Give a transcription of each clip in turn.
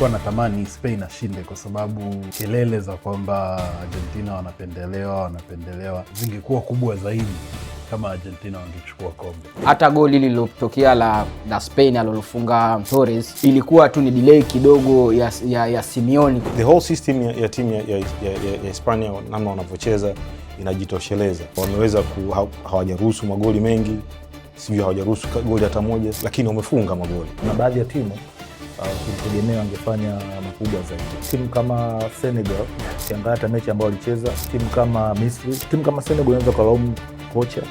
nilikuwa natamani Spain ashinde kwa sababu kelele za kwamba Argentina wanapendelewa zingekuwa kubwa zaidi kama Argentina wangechukua kombe. Hata goli lililotokea la Spain alilofunga Torres ilikuwa tu ni delay kidogo ya Simeone. The whole system ya timu ya Hispania namna wanavyocheza inajitosheleza. Wameweza hawajaruhusu magoli mengi, sivyo hawajaruhusu goli hata moja, lakini wamefunga magoli. Na baadhi ya timu tulitegemea wangefanya makubwa zaidi. Timu kama Senegal, ukiangalia hata mechi ambayo walicheza, timu kama Misri, timu kama Senegal inaweza kulaumu kocha.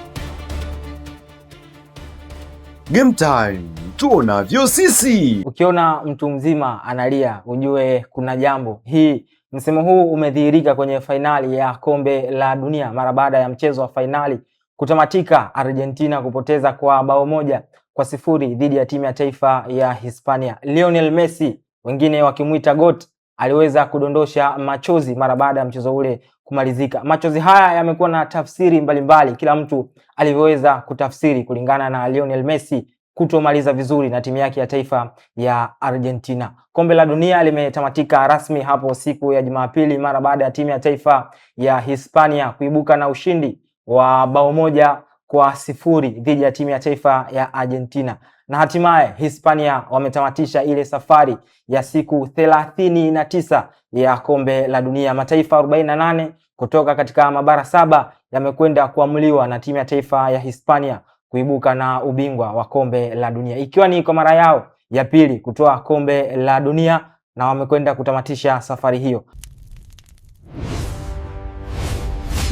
Game time, tuonavyo sisi. Ukiona mtu mzima analia ujue kuna jambo. Hii msimu huu umedhihirika kwenye fainali ya kombe la dunia mara baada ya mchezo wa fainali kutamatika Argentina kupoteza kwa bao 1-0 dhidi ya timu ya taifa ya Hispania. Lionel Messi, wengine wakimuita GOAT, aliweza kudondosha machozi mara baada ya mchezo ule kumalizika. Machozi haya yamekuwa na tafsiri mbalimbali, kila mtu alivyoweza kutafsiri kulingana na Lionel Messi kutomaliza vizuri na timu yake ya taifa ya Argentina. Kombe la dunia limetamatika rasmi hapo siku ya Jumapili mara baada ya timu ya taifa ya Hispania kuibuka na ushindi wa bao 1-0 dhidi ya timu ya taifa ya Argentina. Na hatimaye Hispania wametamatisha ile safari ya siku 39 ya kombe la dunia. Mataifa 48 kutoka katika mabara 7 yamekwenda kuamuliwa na timu ya taifa ya Hispania kuibuka na ubingwa wa kombe la dunia, ikiwa ni kwa mara yao ya pili kutoa kombe la dunia, na wamekwenda kutamatisha safari hiyo.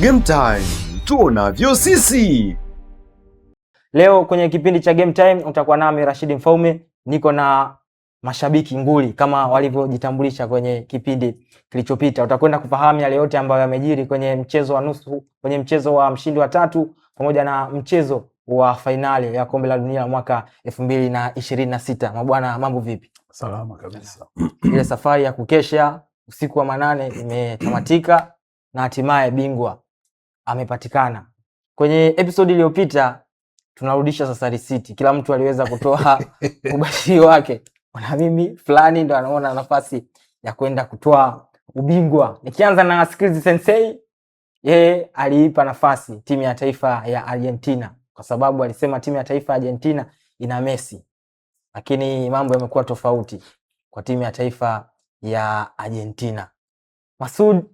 Game time, tuonavyo sisi. Leo kwenye kipindi cha Game Time utakuwa nami Rashid Mfaume, niko na mashabiki nguli kama walivyojitambulisha kwenye kipindi kilichopita. Utakwenda kufahamu yale yote ambayo yamejiri kwenye mchezo wa nusu, kwenye mchezo wa mshindi wa 3 pamoja na mchezo wa fainali ya kombe la dunia mwaka 2026. Mabwana, mambo vipi? Salama kabisa. Ile safari ya kukesha usiku wa manane imetamatika na hatimaye bingwa amepatikana. Kwenye episode iliyopita tunarudisha sasa risiti. Kila mtu aliweza kutoa ubashiri wake. Na mimi fulani ndo anaona nafasi ya kwenda kutoa ubingwa. Nikianza na Skills Sensei, yeye aliipa nafasi timu ya taifa ya Argentina kwa sababu alisema timu ya taifa ya Argentina ina Messi. Lakini mambo yamekuwa tofauti kwa timu ya taifa ya Argentina. Masud,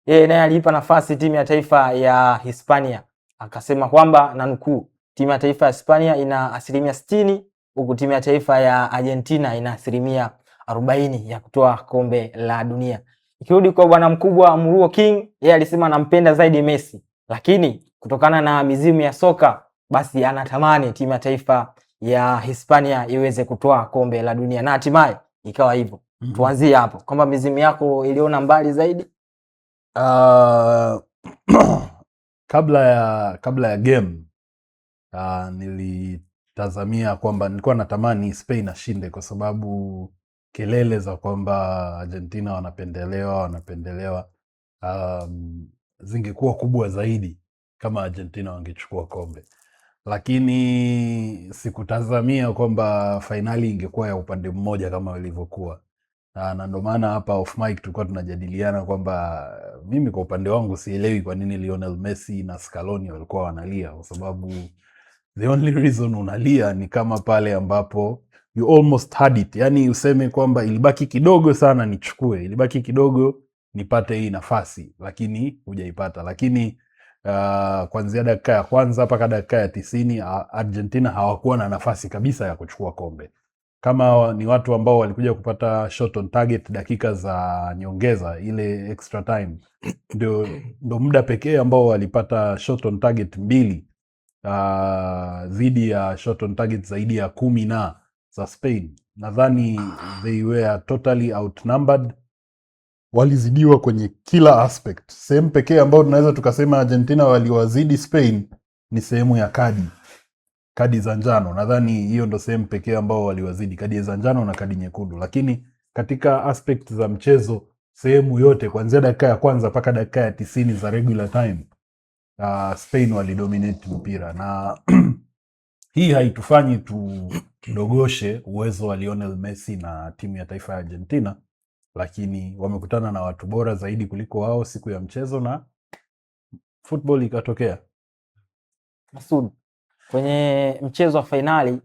yeye naye aliipa nafasi timu ya taifa ya Hispania. Akasema kwamba, na nukuu, timu ya taifa ya Hispania ina 60% huku timu ya taifa ya Argentina ina 40% ya kutoa kombe la dunia. Ikirudi kwa bwana mkubwa Muruo King, yeye alisema anampenda zaidi Messi, lakini kutokana na mizimu ya soka basi anatamani timu ya taifa ya Hispania iweze kutoa kombe la dunia, na hatimaye ikawa hivyo. Tuanzie hapo kwamba mizimu yako iliona mbali zaidi. Kabla ya game nilitazamia kwamba nilikuwa natamani Spain ashinde kwa sababu kelele za kwamba Argentina wanapendelewa zingekuwa kubwa zaidi kama Argentina wangechukua kombe, lakini sikutazamia kwamba fainali ingekuwa ya upande mmoja kama ilivyokuwa. Na ndio maana hapa off mic tulikuwa tunajadiliana kwamba mimi kwa upande wangu sielewi kwa nini Lionel Messi na Scaloni walikuwa wanalia, kwa sababu the only reason unalia ni kama pale ambapo you almost had it, yani useme kwamba ilibaki kidogo sana nichukue, ilibaki kidogo nipate hii nafasi, lakini hujaipata. Lakini kuanzia dakika ya kwanza mpaka dakika ya 90 Argentina hawakuwa na nafasi kabisa ya kuchukua kombe. Kama ni watu ambao walikuja kupata shot on target dakika za nyongeza, ile extra time, ndio muda pekee ambao walipata shot on target 2 dhidi ya shot on target zaidi ya 10 na za Spain. Nadhani they were totally outnumbered. Walizidiwa kwenye kila aspect. Sehemu pekee ambao tunaweza tukasema Argentina waliwazidi Spain ni sehemu ya kadi za njano. Nadhani hiyo ndo sehemu pekee ambao waliwazidi, kadi za njano na kadi nyekundu. Lakini katika aspect za mchezo, sehemu yote kuanzia dakika ya kwanza mpaka dakika ya 90 za regular time, Spain walidominate mpira. Na hii haitufanyi tudogoshe uwezo wa Lionel Messi na timu ya taifa ya Argentina, lakini wamekutana na watu bora zaidi kuliko wao siku ya mchezo na football ikatokea. Masud, kwenye mchezo wa fainali,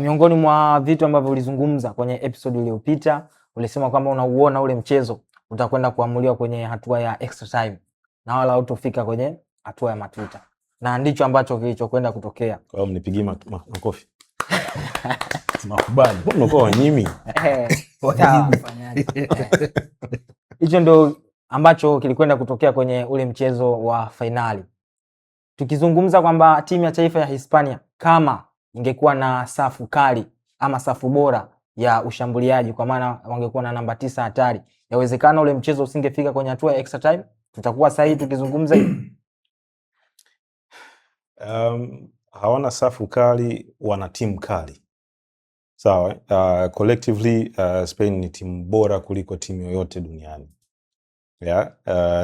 miongoni mwa vitu ambavyo ulizungumza kwenye episode iliyopita, ulisema kwamba unauona ule mchezo utakwenda kuamuliwa kwenye hatua ya extra time na wala hautofika kwenye hatua ya matuta, na ndicho ambacho kilichokwenda kutokea. Kwa hiyo mnipigie makofi. Tunakubali. Unakuwa wanyimi. Hicho ndo ambacho kilikwenda kutokea kwenye ule mchezo wa fainali. Tukizungumza kwamba timu ya taifa ya Hispania kama ingekuwa na safu kali ama safu bora ya ushambuliaji, kwa maana wangekuwa na namba 9 hatari, yawezekana ule mchezo usingefika kwenye hatua ya extra time. Tutakuwa sahihi tukizungumza hivi? Hawana safu kali, wana timu kali. Sawa, collectively Spain ni timu bora kuliko timu yoyote duniani. Yeah,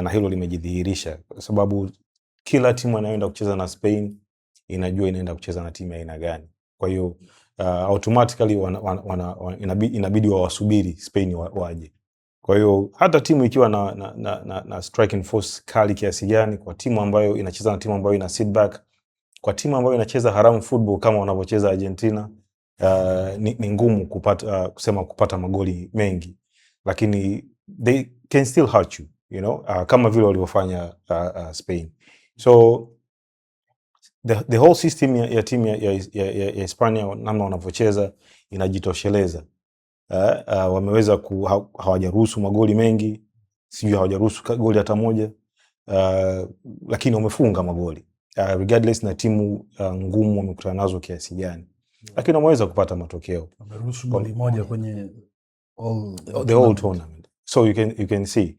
na hilo limejidhihirisha kwa sababu kila timu inayoenda kucheza na Spain inajua inaenda kucheza na timu ya aina gani. Kwa hiyo automatically inabidi wawasubiri Spain waje. Kwa hiyo hata timu ikiwa na striking force kali kiasi gani, kwa timu ambayo inacheza na timu ambayo ina sit back, kwa timu ambayo inacheza haramu football kama wanavyocheza Argentina, ni ngumu kupata magoli mengi, lakini they can still hurt you, you know, kama vile walivyofanya Spain. So the whole system ya timu ya Hispania, namna wanavyocheza inajitosheleza. Wameweza hawajaruhusu magoli mengi, sijui hawajaruhusu goli hata moja, lakini wamefunga magoli regardless na timu ngumu wamekutana nazo kiasi gani, lakini wameweza kupata matokeo. Wameruhusu goli moja kwenye the whole tournament. So you can see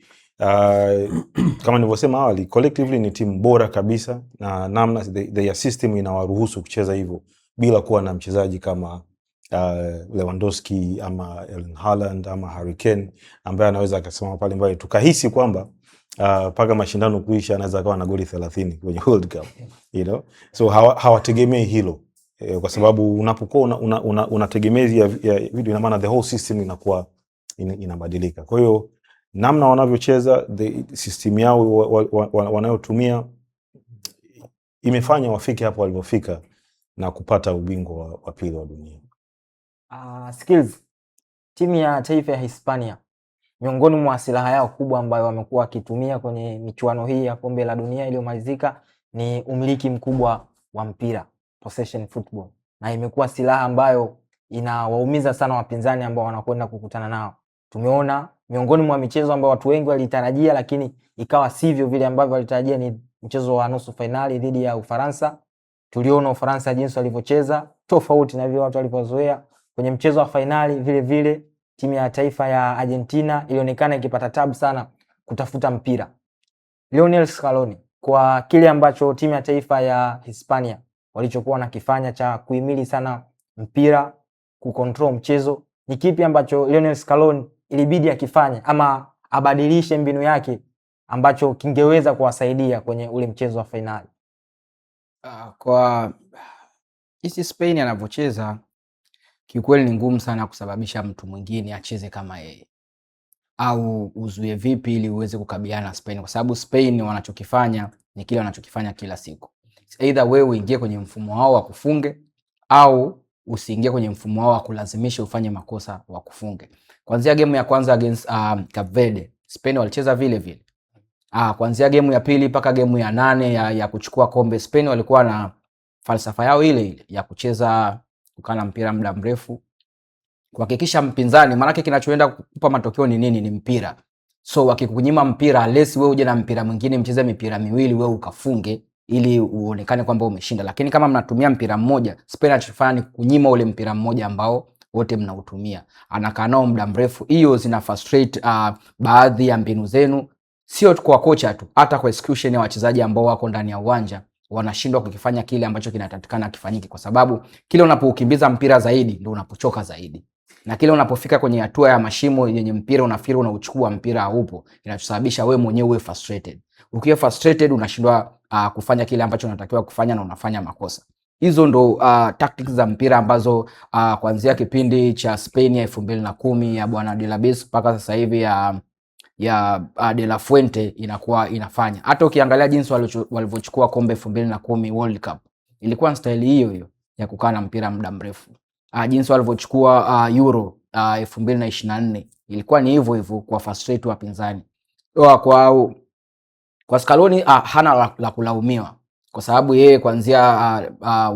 kama nilivyosema awali, collectively ni timu bora kabisa, na namna their system inawaruhusu kucheza hivyo bila kuwa na mchezaji kama Lewandowski ama Erling Haaland ama Harry Kane ambaye anaweza akasema pale mbele tukahisi kwamba paka mashindano kuisha anaweza akawa na goli 30 kwenye World Cup, you know. So hawategemei hilo, kwa sababu unapokuwa unategemezi ya vitu, ina maana the whole system inakuwa inabadilika. Kwa hiyo namna wanavyocheza, system yao wanayotumia imefanya wafike hapo walipofika na kupata ubingwa wa pili wa dunia. Skills, timu ya taifa ya Hispania, miongoni mwa silaha yao kubwa ambayo wamekuwa wakitumia kwenye michuano hii ya kombe la dunia iliyomalizika ni umiliki mkubwa wa mpira, possession football, na imekuwa silaha ambayo inawaumiza sana wapinzani ambao wanakwenda kukutana nao. Tumeona miongoni mwa michezo ambayo watu wengi walitarajia lakini ikawa sivyo vile ambavyo walitarajia, ni mchezo wa nusu finali dhidi ya Ufaransa. Tuliona Ufaransa jinsi walivyocheza tofauti na vile watu walivyozoea. Kwenye mchezo wa finali vile vile timu ya taifa ya Argentina ilionekana ikipata tabu sana kutafuta mpira. Lionel Scaloni, kwa kile ambacho timu ya taifa ya Hispania walichokuwa nakifanya cha kuhimili sana mpira, kucontrol mchezo, ni kipi ambacho Lionel Scaloni ilibidi akifanye ama abadilishe mbinu yake ambacho kingeweza kuwasaidia kwenye ule mchezo wa finali? Kwa hizi Spain anavyocheza, kiukweli ni ngumu sana kusababisha mtu mwingine acheze kama yeye, au uzuie vipi ili uweze kukabiliana na Spain, kwa sababu Spain wanachokifanya ni kile wanachokifanya kila siku. Either wewe uingie kwenye mfumo wao wa kufunge au usiingie kwenye mfumo wao wa kulazimisha ufanye makosa wa kufunge. Kuanzia game ya kwanza against Cape Verde, Spain walicheza vile vile. Kuanzia game ya pili mpaka game ya 8 ya kuchukua kombe, Spain walikuwa na falsafa yao ile ile ya kucheza kukana mpira muda mrefu, kuhakikisha mpinzani, maana yake kinachoenda kukupa matokeo ni nini? Ni mpira. So wakikunyima mpira, unless wewe uje na mpira mwingine mcheze mipira miwili wewe ukafunge ili uonekane kwamba umeshinda. Lakini kama mnatumia mpira mmoja, Spain anachofanya ni kunyima ule mpira mmoja ambao wote mnautumia. Anakaa nao muda mrefu. Hiyo zina frustrate baadhi ya mbinu zenu, sio kwa kocha tu, hata kwa execution ya wachezaji ambao wako ndani ya uwanja wanashindwa kukifanya kile ambacho kinatakikana kifanyike, kwa sababu kile unapokimbiza mpira zaidi ndio unapochoka zaidi, na kile unapofika kwenye hatua ya mashimo yenye mpira unafikiri unauchukua mpira haupo, inachosababisha wewe mwenyewe uwe frustrated. Ukiwa frustrated unashindwa kufanya kile ambacho unatakiwa kufanya na unafanya makosa. Hizo ndo tactics za mpira ambazo kuanzia kipindi cha Spain ya 2010 ya bwana De La Bes mpaka sasa hivi ya De La Fuente inakuwa inafanya. Hata ukiangalia jinsi walivyochukua kombe 2010 World Cup, ilikuwa style hiyo hiyo ya kukaa na mpira muda mrefu. Jinsi walivyochukua Euro 2024 ilikuwa ni hivyo hivyo, kwa frustrate wapinzani. Kwa Scaloni hana la kulaumiwa, kwa sababu yeye kuanzia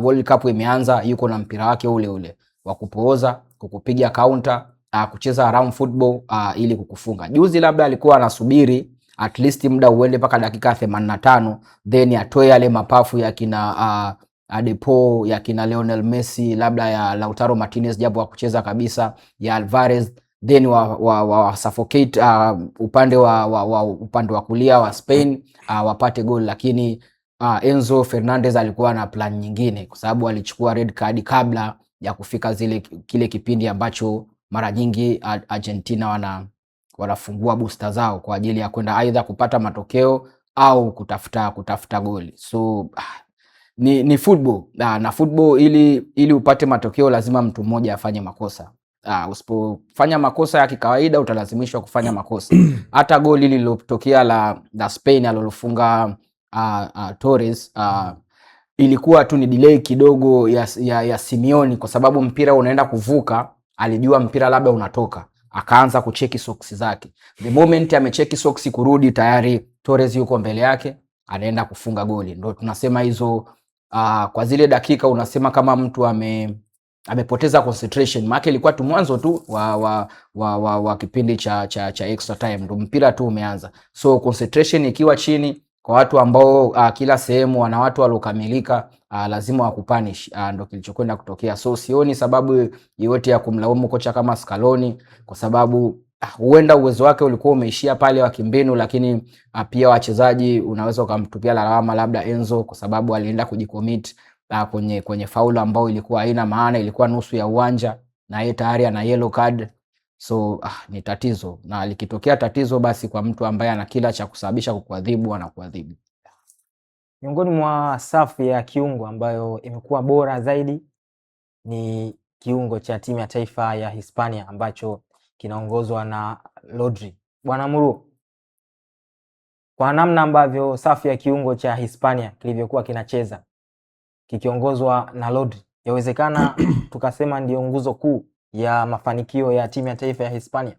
World Cup imeanza yuko na mpira wake ule ule wa kupooza, kukupiga counter, kucheza around football ili kukufunga. Juzi labda alikuwa anasubiri at least muda uende mpaka dakika 85 then atoe yale mapafu ya kina Depo, ya kina Lionel Messi, labda ya Lautaro Martinez japo wa kucheza kabisa, ya Alvarez, then wa suffocate upande wa kulia wa Spain wapate goal. Lakini Enzo Fernandez alikuwa na plan nyingine, kwa sababu alichukua red card kabla ya kufika kile kipindi ambacho mara nyingi Argentina wanafungua booster zao kwa ajili ya kwenda aidha kupata matokeo au kutafuta goli. So ni football na football, ili upate matokeo lazima mtu mmoja afanye makosa. Usipofanya makosa ya kikawaida utalazimishwa kufanya makosa. Hata goli lililotokea la Spain alilofunga Torres ilikuwa tu ni delay kidogo ya Simeone, kwa sababu mpira unaenda kuvuka, alijua mpira labda unatoka, akaanza kucheki socks zake. The moment amecheki socks kurudi, tayari Torres yuko mbele yake, anaenda kufunga goli. Ndio tunasema hizo kwa zile dakika unasema kama mtu amepoteza concentration, maana ilikuwa tu mwanzo tu wa kipindi cha extra time, ndio mpira tu umeanza. So concentration ikiwa chini kwa watu ambao kila sehemu wana watu waliokamilika, lazima wakupanish, ndio kilichokwenda kutokea. So sioni sababu yote ya kumlaumu kocha kama Scaloni, kwa sababu huenda uwezo wake ulikuwa umeishia pale wa kimbinu, lakini pia wachezaji unaweza ukamtupia lawama labda Enzo, kwa sababu alienda kujicommit kwenye faulu ambao ilikuwa haina maana, ilikuwa nusu ya uwanja na yeye tayari ana yellow card. So ni tatizo, na likitokea tatizo basi kwa mtu ambaye ana kila cha kusababisha kukuadhibu anakuadhibu. Miongoni mwa safu ya kiungo ambayo imekuwa bora zaidi ni kiungo cha timu ya taifa ya Hispania ambacho kinaongozwa na Rodri. Bwana Muru, kwa namna ambavyo safu ya kiungo cha Hispania kilivyokuwa kinacheza kikiongozwa na Rodri, yawezekana tukasema ndio nguzo kuu ya mafanikio ya timu ya taifa ya Hispania?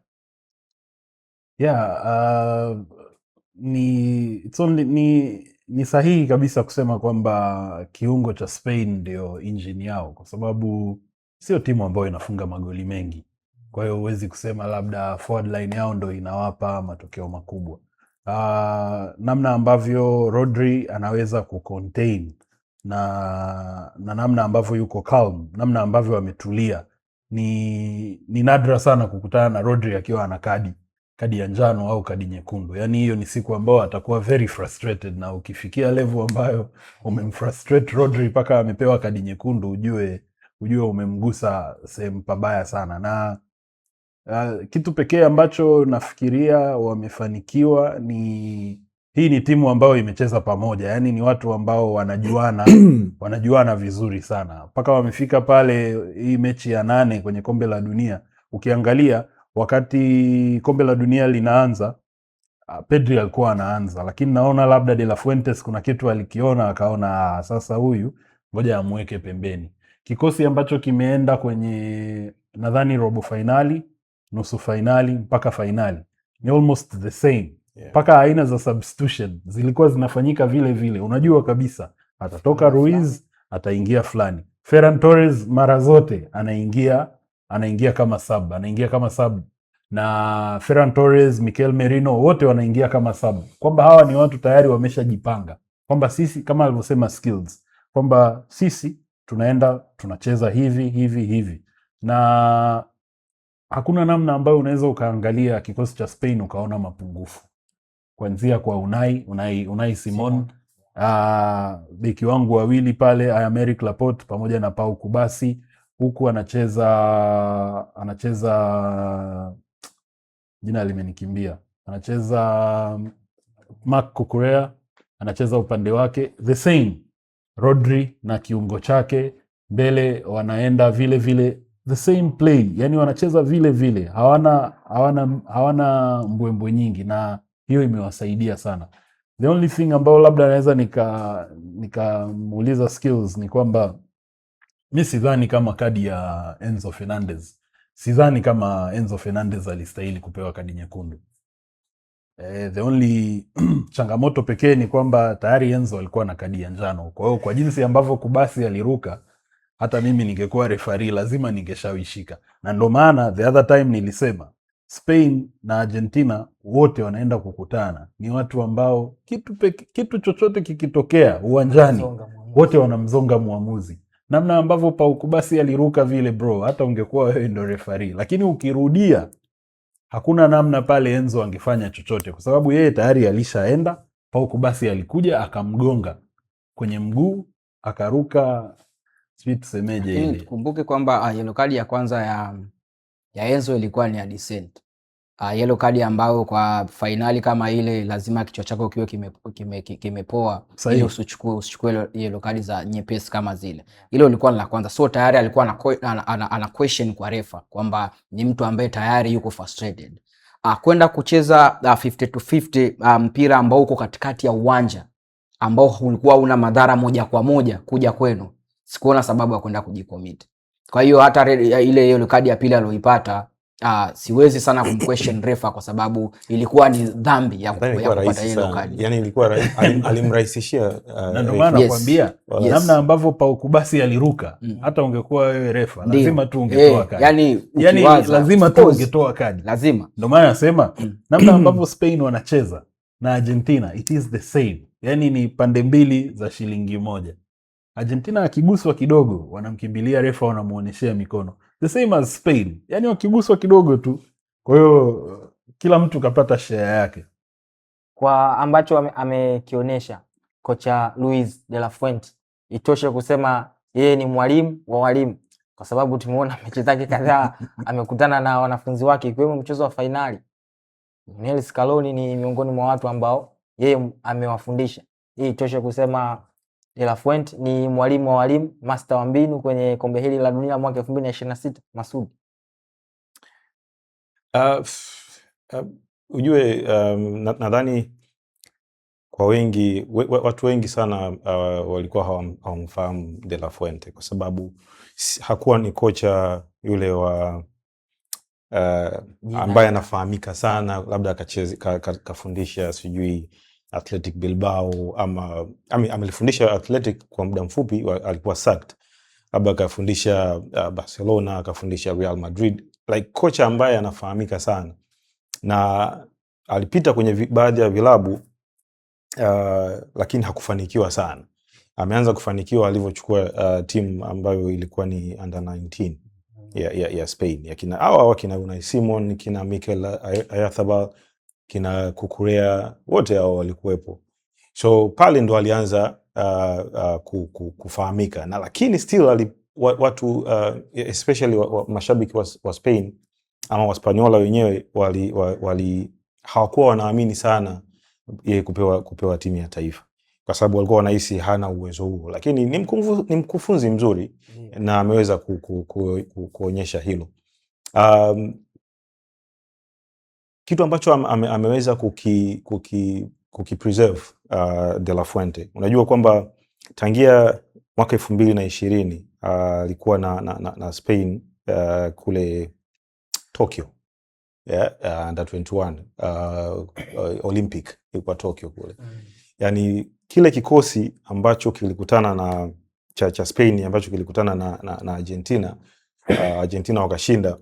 Ni sahihi kabisa kusema kwamba kiungo cha Spain ndio engine yao, kwa sababu sio timu ambayo inafunga magoli mengi. Kwa hiyo huwezi kusema labda forward line yao ndio inawapa matokeo makubwa. Namna ambavyo Rodri anaweza kucontain na namna ambavyo yuko calm, namna ambavyo ametulia, ni nadra sana kukutana na Rodri akiwa ana kadi ya njano au kadi nyekundu. Yani hiyo ni siku ambayo atakuwa very frustrated, na ukifikia level ambayo umemfrustrate Rodri mpaka amepewa kadi nyekundu, ujue umemgusa sehemu pabaya sana. Na kitu pekee ambacho nafikiria wamefanikiwa hii ni timu ambayo imecheza pamoja, yani ni watu ambao wanajuana vizuri sana, mpaka wamefika pale hii mechi ya 8 kwenye kombe la dunia. Ukiangalia wakati kombe la dunia linaanza, Pedri alikuwa anaanza, lakini naona labda De La Fuentes kuna kitu alikiona, akaona sasa huyu ngoja amweke pembeni. Kikosi ambacho kimeenda kwenye nadhani robo finali, nusu finali mpaka finali ni almost the same. Mpaka aina za substitution zilikuwa zinafanyika vile vile. Unajua kabisa atatoka Ruiz, ataingia fulani. Ferran Torres mara zote anaingia kama sub, na Ferran Torres, Mikel Merino wote wanaingia kama sub, kwamba hawa ni watu tayari wameshajipanga kwamba sisi, kama alivyosema Skills, kwamba sisi tunaenda tunacheza hivi, na hakuna namna ambayo unaweza ukaangalia kikosi cha Spain ukaona mapungufu, kuanzia kwa Unai Simon, beki wangu wawili pale Aymeric Laporte pamoja na Pau Kubasi, huku anacheza jina limenikimbia, anacheza Marc Cucurella, anacheza upande wake the same. Rodri na kiungo chake mbele wanaenda vile vile the same play, yani wanacheza vile vile, hawana mbwembwe nyingi, na hiyo imewasaidia sana. The only thing ambayo labda naweza nikamuuliza Skills ni kwamba mi sidhani kama kadi ya Enzo Fernandez, sidhani kama Enzo Fernandez alistahili kupewa kadi nyekundu. The only changamoto pekee ni kwamba tayari Enzo alikuwa na kadi ya njano. Kwa hiyo kwa jinsi ambavyo Kubasi aliruka, hata mimi ningekuwa referee lazima ningeshawishika. Na ndo maana the other time nilisema Spain na Argentina wote wanaenda kukutana. Ni watu ambao kitu chochote kikitokea uwanjani wote wanamzonga muamuzi. Namna ambavyo Pau Kubasi aliruka vile bro, hata ungekuwa wewe ndo referee. Lakini ukirudia hakuna namna pale Enzo angefanya chochote kwa sababu yeye tayari alishaenda. Pau Kubasi alikuja akamgonga kwenye mguu akaruka, sijui tusemeje ile. Tukumbuke kwamba yellow card ya kwanza ya Enzo ilikuwa ni ya descent. Yellow card ambayo kwa finali kama ile lazima kichwa chako kiwe kimepoa ili usichukue yellow card za nyepesi kama zile. Ile ilikuwa ni la kwanza. So tayari alikuwa ana question kwa refa kwamba ni mtu ambaye tayari yuko frustrated. Kwenda kucheza 50 to 50 mpira ambao uko katikati ya uwanja ambao ulikuwa una madhara moja kwa moja kuja kwenu. Sikuona sababu ya kwenda kujicommit. Kwa hiyo hata ile yellow card ya pili aliyoipata siwezi sana kumquestion refa kwa sababu ilikuwa ni dhambi ya kupata yellow card. Yani ilikuwa alimrahisishia na ndio maana nakwambia namna ambavyo Pau Kubasi aliruka hata ungekuwa wewe refa lazima tu ungetoa kadi. Yani lazima tu ungetoa kadi. Lazima. Ndio maana nasema namna ambavyo Spain wanacheza na Argentina it is the same. Yani ni pande mbili za shilingi moja. Argentina akiguswa kidogo wanamkimbilia refa, wanamuoneshea mikono. The same as Spain. Yani wakiguswa kidogo tu. Kwa hiyo kila mtu kapata share yake. Kwa ambacho amekionyesha kocha Luis de la Fuente, itoshe kusema yeye ni mwalimu wa walimu, kwa sababu tumeona mechi zake kadhaa amekutana na wanafunzi wake, ikiwemo mchezo wa finali. Lionel Scaloni ni miongoni mwa watu ambao yeye amewafundisha. Hii itoshe kusema De La Fuente ni mwalimu wa walimu, master wa mbinu kwenye kombe hili la dunia mwaka 2026. Masudi. Ujue nadhani kwa wengi watu wengi sana walikuwa hawamfahamu De La Fuente kwa sababu hakuwa ni kocha yule wa ambaye anafahamika sana, labda kafundisha sijui Athletic Bilbao ama amelifundisha Athletic kwa muda mfupi, alikuwa sacked. Labda akafundisha Barcelona, akafundisha Real Madrid, like kocha ambaye anafahamika sana, na alipita kwenye baadhi ya vilabu lakini hakufanikiwa sana. Ameanza kufanikiwa alivyochukua timu ambayo ilikuwa ni under 19 ya Spain, wakina Unai Simon, kina Mikel Oyarzabal, kina Cucurella, wote hao walikuwepo. So pale ndo alianza kufahamika, na lakini still watu especially mashabiki wa Spain ama Waspanyola wenyewe hawakuwa wanaamini sana yeye kupewa timu ya taifa, kwa sababu walikuwa wanahisi hana uwezo huo, lakini ni mkufunzi mzuri na ameweza kuonyesha hilo. Kitu ambacho ameweza kukipreserve De La Fuente. Unajua kwamba tangia mwaka 2020 alikuwa na Spain kule Tokyo, under 21 Olympic ilikuwa Tokyo kule. Yani kile kikosi ambacho kilikutana cha Spain ambacho kilikutana na Argentina, Argentina wakashinda.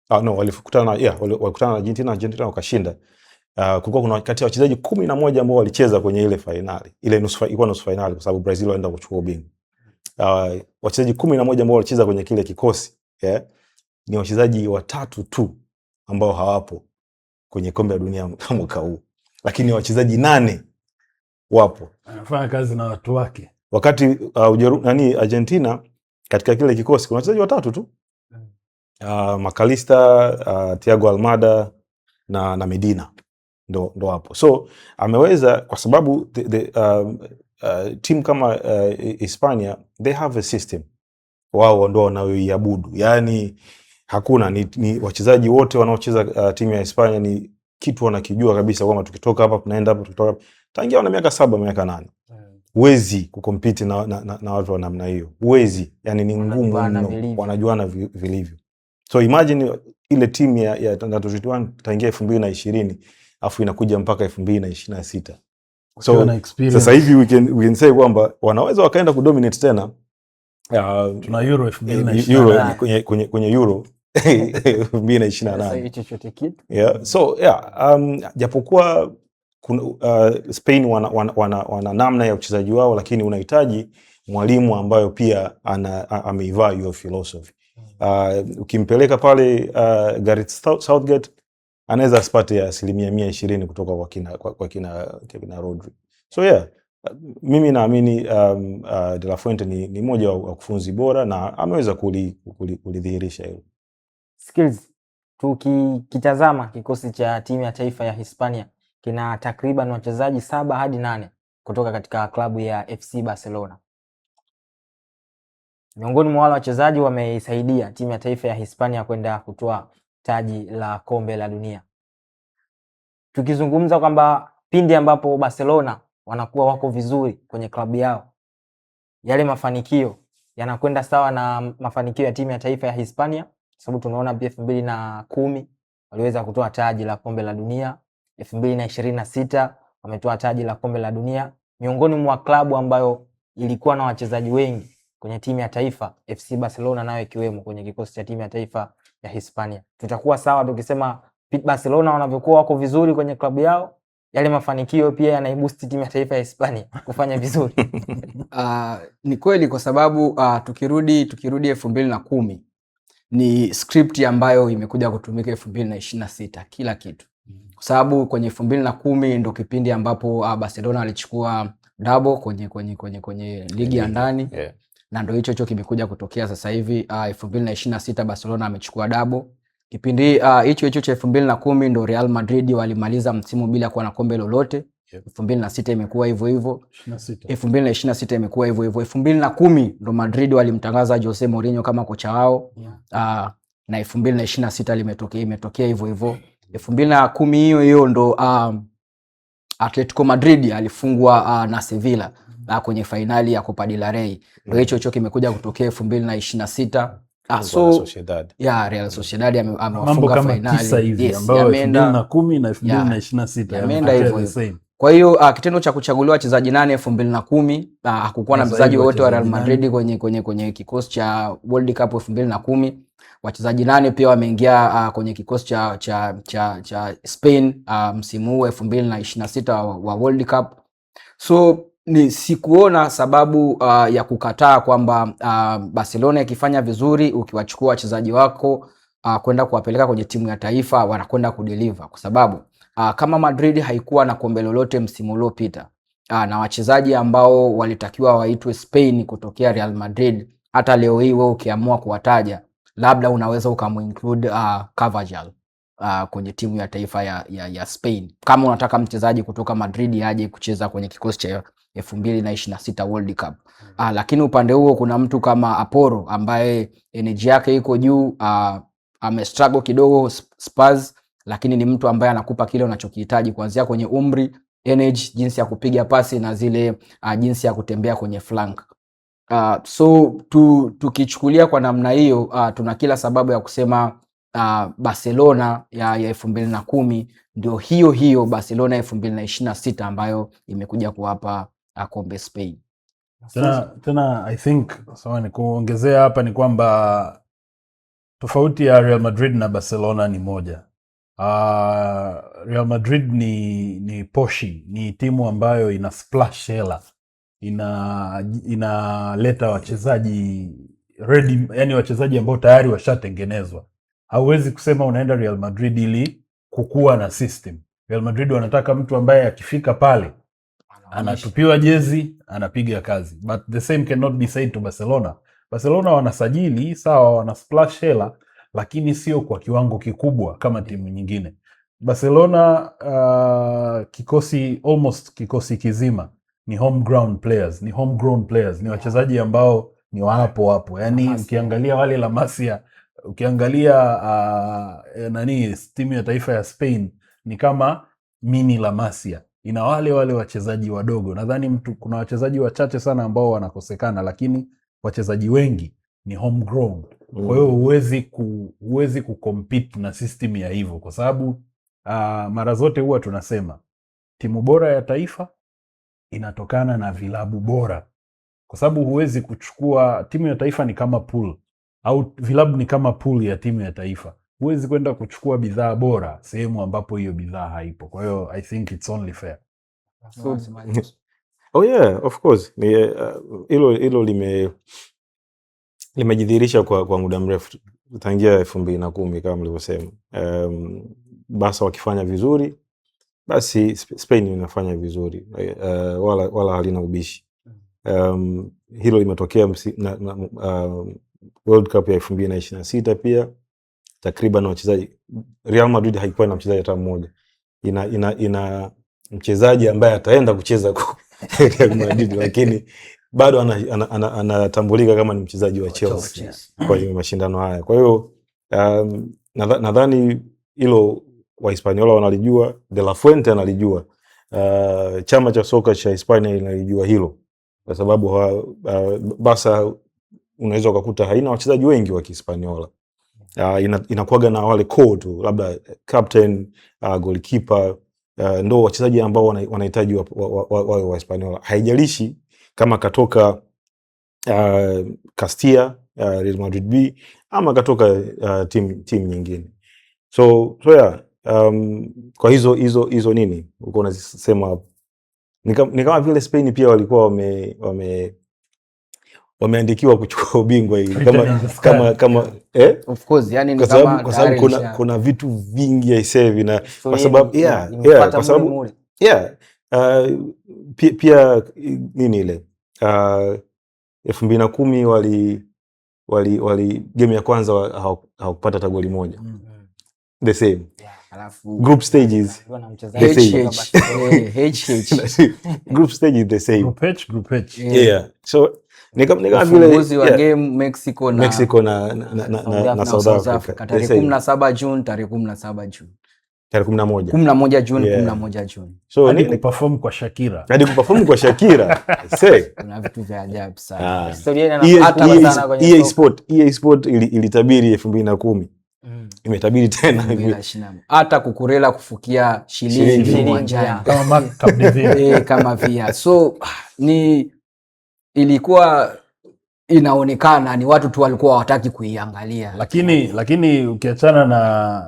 Walikutana na Argentina wakashinda. Kulikuwa kuna kati ya wachezaji 11 ambao walicheza kwenye ile finali. Ile ilikuwa nusu finali kwa sababu Brazil walienda kuchukua ubingwa. Wachezaji 11 ambao walicheza kwenye kile kikosi, ni wachezaji watatu tu ambao hawapo kwenye kombe la dunia mwaka huu. Lakini wachezaji 8 wapo. Anafanya kazi na watu wake. Wakati Argentina katika kile kikosi kuna wachezaji watatu tu. Macalista, Thiago Almada na Medina ndo hapo. So ameweza, kwa sababu timu kama Hispania they have a system wao ndo wanaoiabudu, yani hakuna ni wachezaji wote wanaocheza timu ya Hispania ni kitu wanakijua kabisa kwamba tukitoka hapa tunaenda hapa, tukitoka hapa. Tangia wana miaka 7 miaka 8 huwezi kucompete na watu wa namna hiyo, huwezi, yani ni ngumu, wanajuana vilivyo. So imagine ile timu ya Under 21 tangia 2020 afu inakuja mpaka 2026. So sasa hivi we can say kwamba wanaweza wakaenda kudominate tena. Tuna Euro 2028 kwenye Euro 2028. Chochote kitu. Yeah. So japokuwa Spain wana namna ya uchezaji wao, lakini unahitaji mwalimu ambayo pia ameivaa hiyo philosophy. Ukimpeleka pale Gareth Southgate anaweza asipate 120% kutoka kwa kina Rodri. So yeah, mimi naamini De La Fuente ni mmoja wa wakufunzi bora na ameweza kulidhihirisha hilo. Skills, tukitazama kikosi cha timu ya taifa ya Hispania kina takriban wachezaji 7 hadi 8 kutoka katika klabu ya FC Barcelona. Miongoni mwa wale wachezaji wameisaidia timu ya taifa ya Hispania kwenda kutoa taji la kombe la dunia. Tukizungumza kwamba pindi ambapo Barcelona wanakuwa wako vizuri kwenye klabu yao, yale mafanikio yanakwenda sawa na mafanikio ya timu ya taifa ya Hispania, sababu tunaona pia 2010 waliweza kutoa taji la kombe la dunia, 2026 wametoa taji la kombe la dunia. Miongoni mwa klabu ambayo ilikuwa na wachezaji wengi kwenye timu ya taifa, FC Barcelona nayo ikiwemo kwenye kikosi cha timu ya taifa ya Hispania. Tutakuwa sawa tukisema Barcelona wanavyokuwa wako vizuri kwenye klabu yao, yale mafanikio pia yanaiboost timu ya taifa ya Hispania kufanya vizuri. Ni kweli, kwa sababu tukirudi 2010 ni script ambayo imekuja kutumika 2026 kila kitu. Kwa sababu kwenye 2010 ndo kipindi ambapo Barcelona alichukua double kwenye ligi ya ndani. Yeah. Na ndo hicho kimekuja kutokea sasa hivi 2026 Barcelona amechukua double. Kipindi hicho cha 2010 ndo Real Madrid walimaliza msimu bila kuwa na kombe lolote. 2006 imekuwa hivyo hivyo. 2026 imekuwa hivyo hivyo. 2010 ndo Madrid walimtangaza Jose Mourinho kama kocha wao. Na 2026 imetokea hivyo hivyo. 2010 hiyo ndo Atletico Madrid alifungwa na Sevilla kwenye finali ya Copa del Rey. Ndio hicho kimekuja kutokea 2026. Real Sociedad amewafunga finali. Ambayo 2010 na 2026 yameenda hivyo. Kwa hiyo kitendo cha kuchaguliwa wachezaji 8 2010, hakukuwa na mchezaji wote wa Real Madrid kwenye kikosi cha World Cup 2010. Wachezaji 8 pia wameingia kwenye kikosi cha Spain msimu huu 2026 wa World Cup. So ni sikuona sababu ya kukataa kwamba Barcelona ikifanya vizuri, ukiwachukua wachezaji wako kwenda kuwapeleka kwenye timu ya taifa, wanakwenda kudeliver. Kwa sababu kama Madrid haikuwa na kombe lolote msimu uliopita, na wachezaji ambao walitakiwa waitwe Spain kutokea Real Madrid, hata leo hii wewe ukiamua kuwataja, labda unaweza ukamuinclude Carvajal kwenye timu ya taifa ya Spain, kama unataka mchezaji kutoka Madrid aje kucheza kwenye kikosi cha 2026 World Cup. Lakini upande huo kuna mtu kama Aporo ambaye energy yake iko juu, amestruggle kidogo Spurs, lakini ni mtu ambaye anakupa kile unachokihitaji kuanzia kwenye umri, energy, jinsi ya kupiga pasi na zile jinsi ya kutembea kwenye flank. So tukichukulia kwa namna hiyo, tuna kila sababu ya kusema Barcelona ya 2010 ndio hiyo Barcelona 2026 ambayo imekuja kuwapa kombe Spain. Tena I think ni kuongezea hapa ni kwamba tofauti ya Real Madrid na Barcelona ni moja. Real Madrid ni poshi, ni timu ambayo ina splash hela, inaleta wachezaji ready, yani wachezaji ambao tayari washatengenezwa. Hauwezi kusema unaenda Real Madrid ili kukua na system. Real Madrid wanataka mtu ambaye akifika pale anatupiwa jezi, anapiga kazi. But the same cannot be said to Barcelona. Barcelona wanasajili, sawa, wana splash hela, lakini sio kwa kiwango kikubwa kama timu nyingine. Barcelona kikosi kizima ni homegrown players, ni homegrown players, ni wachezaji ambao ni wapo. Yani ukiangalia wale La Masia, ukiangalia timu ya taifa ya Spain ni kama mini La Masia, ina wale wachezaji wadogo. Nadhani kuna wachezaji wachache sana ambao wanakosekana, lakini wachezaji wengi ni homegrown. Kwa hiyo huwezi kucompete na system ya hivyo, kwa sababu mara zote huwa tunasema timu bora ya taifa inatokana na vilabu bora, kwa sababu huwezi kuchukua timu ya taifa ni kama pool, au vilabu ni kama pool ya timu ya taifa. Huwezi kwenda kuchukua bidhaa bora sehemu ambapo hiyo bidhaa haipo. Kwa hiyo I think it's only fair. Oh yeah, of course. Hilo limejidhihirisha kwa muda mrefu tangia 2010 kama mlivyosema. Barca wakifanya vizuri, basi Spain inafanya vizuri, wala halina ubishi. Hilo limetokea World Cup ya 2026 pia. Takriban wachezaji, Real Madrid haikuwa na mchezaji hata mmoja. Ina mchezaji ambaye ataenda kucheza kwa Real Madrid, lakini bado anatambulika kama ni mchezaji wa Chelsea kwa hiyo mashindano haya. Kwa hiyo nadhani hilo Wahispaniola wanalijua, De La Fuente analijua, chama cha soka cha Hispania inalijua hilo, kwa sababu Barca unaweza ukakuta haina wachezaji wengi wa Kihispaniola. Inakuwaga na wale core tu, labda captain, goalkeeper, ndo wachezaji ambao wanahitaji wa Hispaniola. Haijalishi kama katoka Castilla, Real Madrid B, ama katoka team nyingine. So yeah, kwa hizo nini uko unasema ni kama vile Spain pia walikuwa wameandikiwa kuchukua ubingwa hii kama of course, yani ni kama kwa sababu kuna vitu vingi hivi, na kwa sababu kwa sababu pia nini ile 2010 wali game ya kwanza hawakupata hata goli moja. The same. Alafu group stages the same. Group stages the same. Group H. Yeah. So ni kama vile ufunguzi wa game Mexico na South Africa. Tarehe 17 June, tarehe 11 June. Tarehe 11 June, 11 June. So hadi kuperform kwa Shakira. Kuna vitu vya ajabu sana. Historia sana kwenye EA Sport ilitabiri 2010. Imetabiri tena hivi. Hata Kukurela kufukia shilingi uwanjani kama Mark Capdeville kama via. So ilikuwa inaonekana ni watu tu walikuwa hawataki kuiangalia, lakini ukiachana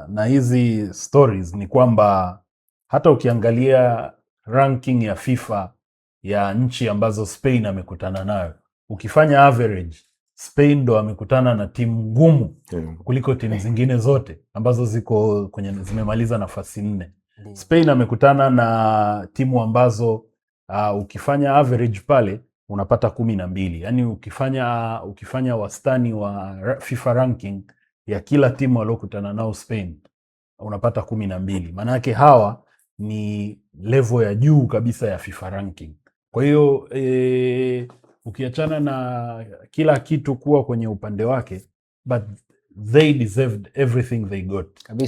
na hizi stories ni kwamba hata ukiangalia ranking ya FIFA ya nchi ambazo Spain amekutana nayo, ukifanya average, Spain ndo amekutana na timu ngumu kuliko timu zingine zote ambazo zimemaliza nafasi 4. Spain amekutana na timu ambazo ukifanya average pale unapata 12. Yani ukifanya wastani wa FIFA ranking ya kila timu waliokutana nao Spain unapata 12. Maana yake hawa ni level ya juu kabisa ya FIFA ranking. Kwa hiyo ukiachana na kila kitu kuwa kwenye upande wake, but they deserved everything they got.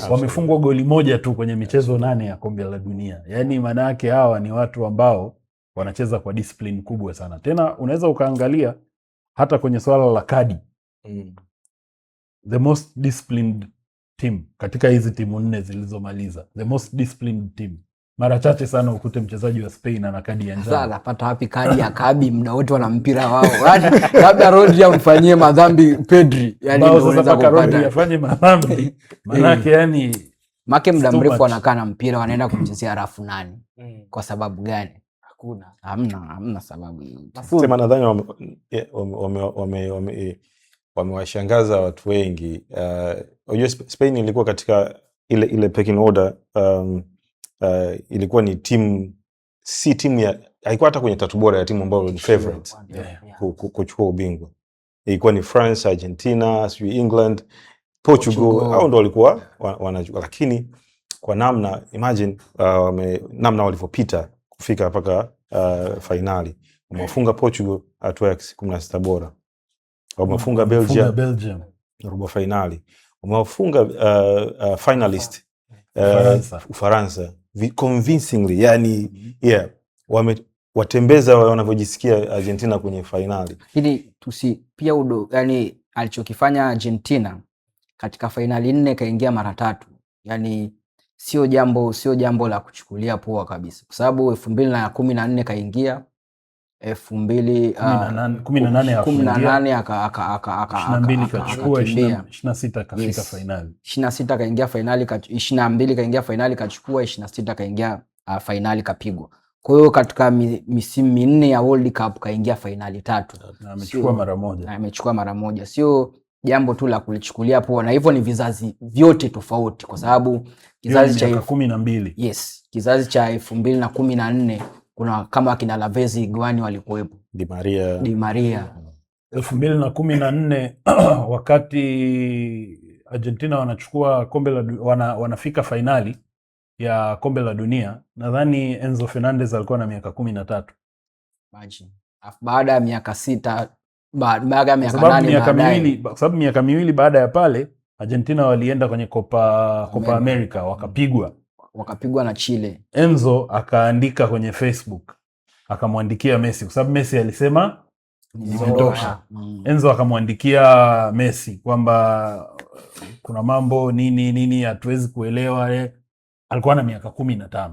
Wamefungwa goli moja tu kwenye michezo 8 ya kombe la dunia. Yani maana yake hawa ni watu ambao wanacheza kwa discipline kubwa sana. Tena unaweza ukaangalia hata kwenye swala la kadi. The most disciplined team katika hizi timu 4 zilizomaliza. The most disciplined team. Mara chache sana ukute mchezaji wa Spain ana kadi ya njano. Sasa anapata wapi kadi ya kabi? Muda wote wana mpira wao. Labda Rodri amfanyie madhambi Pedri. Yani ndio unaweza kupata Rodri afanye madhambi. Manake yani make muda mrefu anakaa na mpira, wanaenda kumchezea rafu nani? Kwa sababu gani? Hamna sababu. Sema nadhani wamewashangaza watu wengi. Unajua Spain ilikuwa katika ile pecking order, ilikuwa ni si timu ya, haikuwa hata kwenye tatu bora ya timu ambayo ni favorite kuchukua ubingwa. Ilikuwa ni France, Argentina, England, Portugal, hao ndio walikuwa wanachukua, lakini kwa namna imagine namna walivyopita kufika mpaka fainali. Wamewafunga Portugal hatua ya 16 bora. Wamewafunga Belgium robo fainali. Wamewafunga finalist Ufaransa convincingly, yani watembeza wanavyojisikia Argentina kwenye fainali. Lakini pia yani alichokifanya Argentina katika fainali 4 kaingia mara 3. Yani sio jambo la kuchukulia poa kabisa, kwa sababu 2014 kaingia 2018 akachukua 26 kafika fainali. 26 kaingia fainali, 22 kaingia fainali kachukua, 26 kaingia fainali kapigwa. Kwa hiyo katika misimu 4 ya World Cup kaingia fainali 3 na amechukua mara moja. Amechukua mara moja. Sio jambo tu la kulichukulia poa, na hivyo ni vizazi vyote tofauti, kwa sababu kizazi cha 12. Yes, kizazi cha 2014 kuna kama akina Alaves, Higuain walikuwepo, Di Maria 2014 wakati Argentina wanachukua kombe la wanafika fainali ya kombe la dunia, nadhani Enzo Fernandez alikuwa na miaka 13. Baada ya miaka 6, baada ya miaka 8, kwa sababu miaka miwili baada ya pale Argentina walienda kwenye Copa America wakapigwa na Chile. Enzo akaandika kwenye Facebook, akamwandikia Messi, kwa sababu Messi alisema imetosha. Enzo akamwandikia Messi kwamba kuna mambo nini hatuwezi kuelewa. Alikuwa na miaka 15.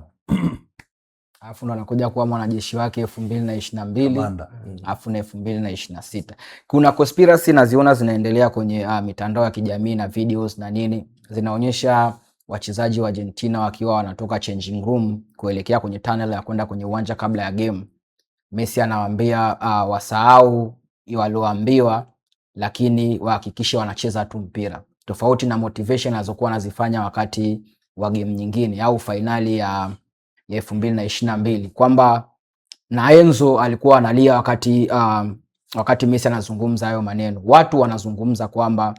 Alafu ndo anakuja kuwa mwanajeshi wake 2022, alafu na 2026. Kuna conspiracy naziona zinaendelea kwenye mitandao ya kijamii na videos na nini, zinaonyesha wachezaji wa Argentina wakiwa wanatoka changing room kuelekea kwenye tunnel ya kwenda kwenye uwanja kabla ya game. Messi anawaambia wasahau walioambiwa, lakini wahakikishe wanacheza tu mpira, tofauti na motivation alizokuwa anazifanya wakati wa game nyingine au finali ya 2022, kwamba na Enzo alikuwa analia wakati Messi anazungumza hayo maneno. Watu wanazungumza kwamba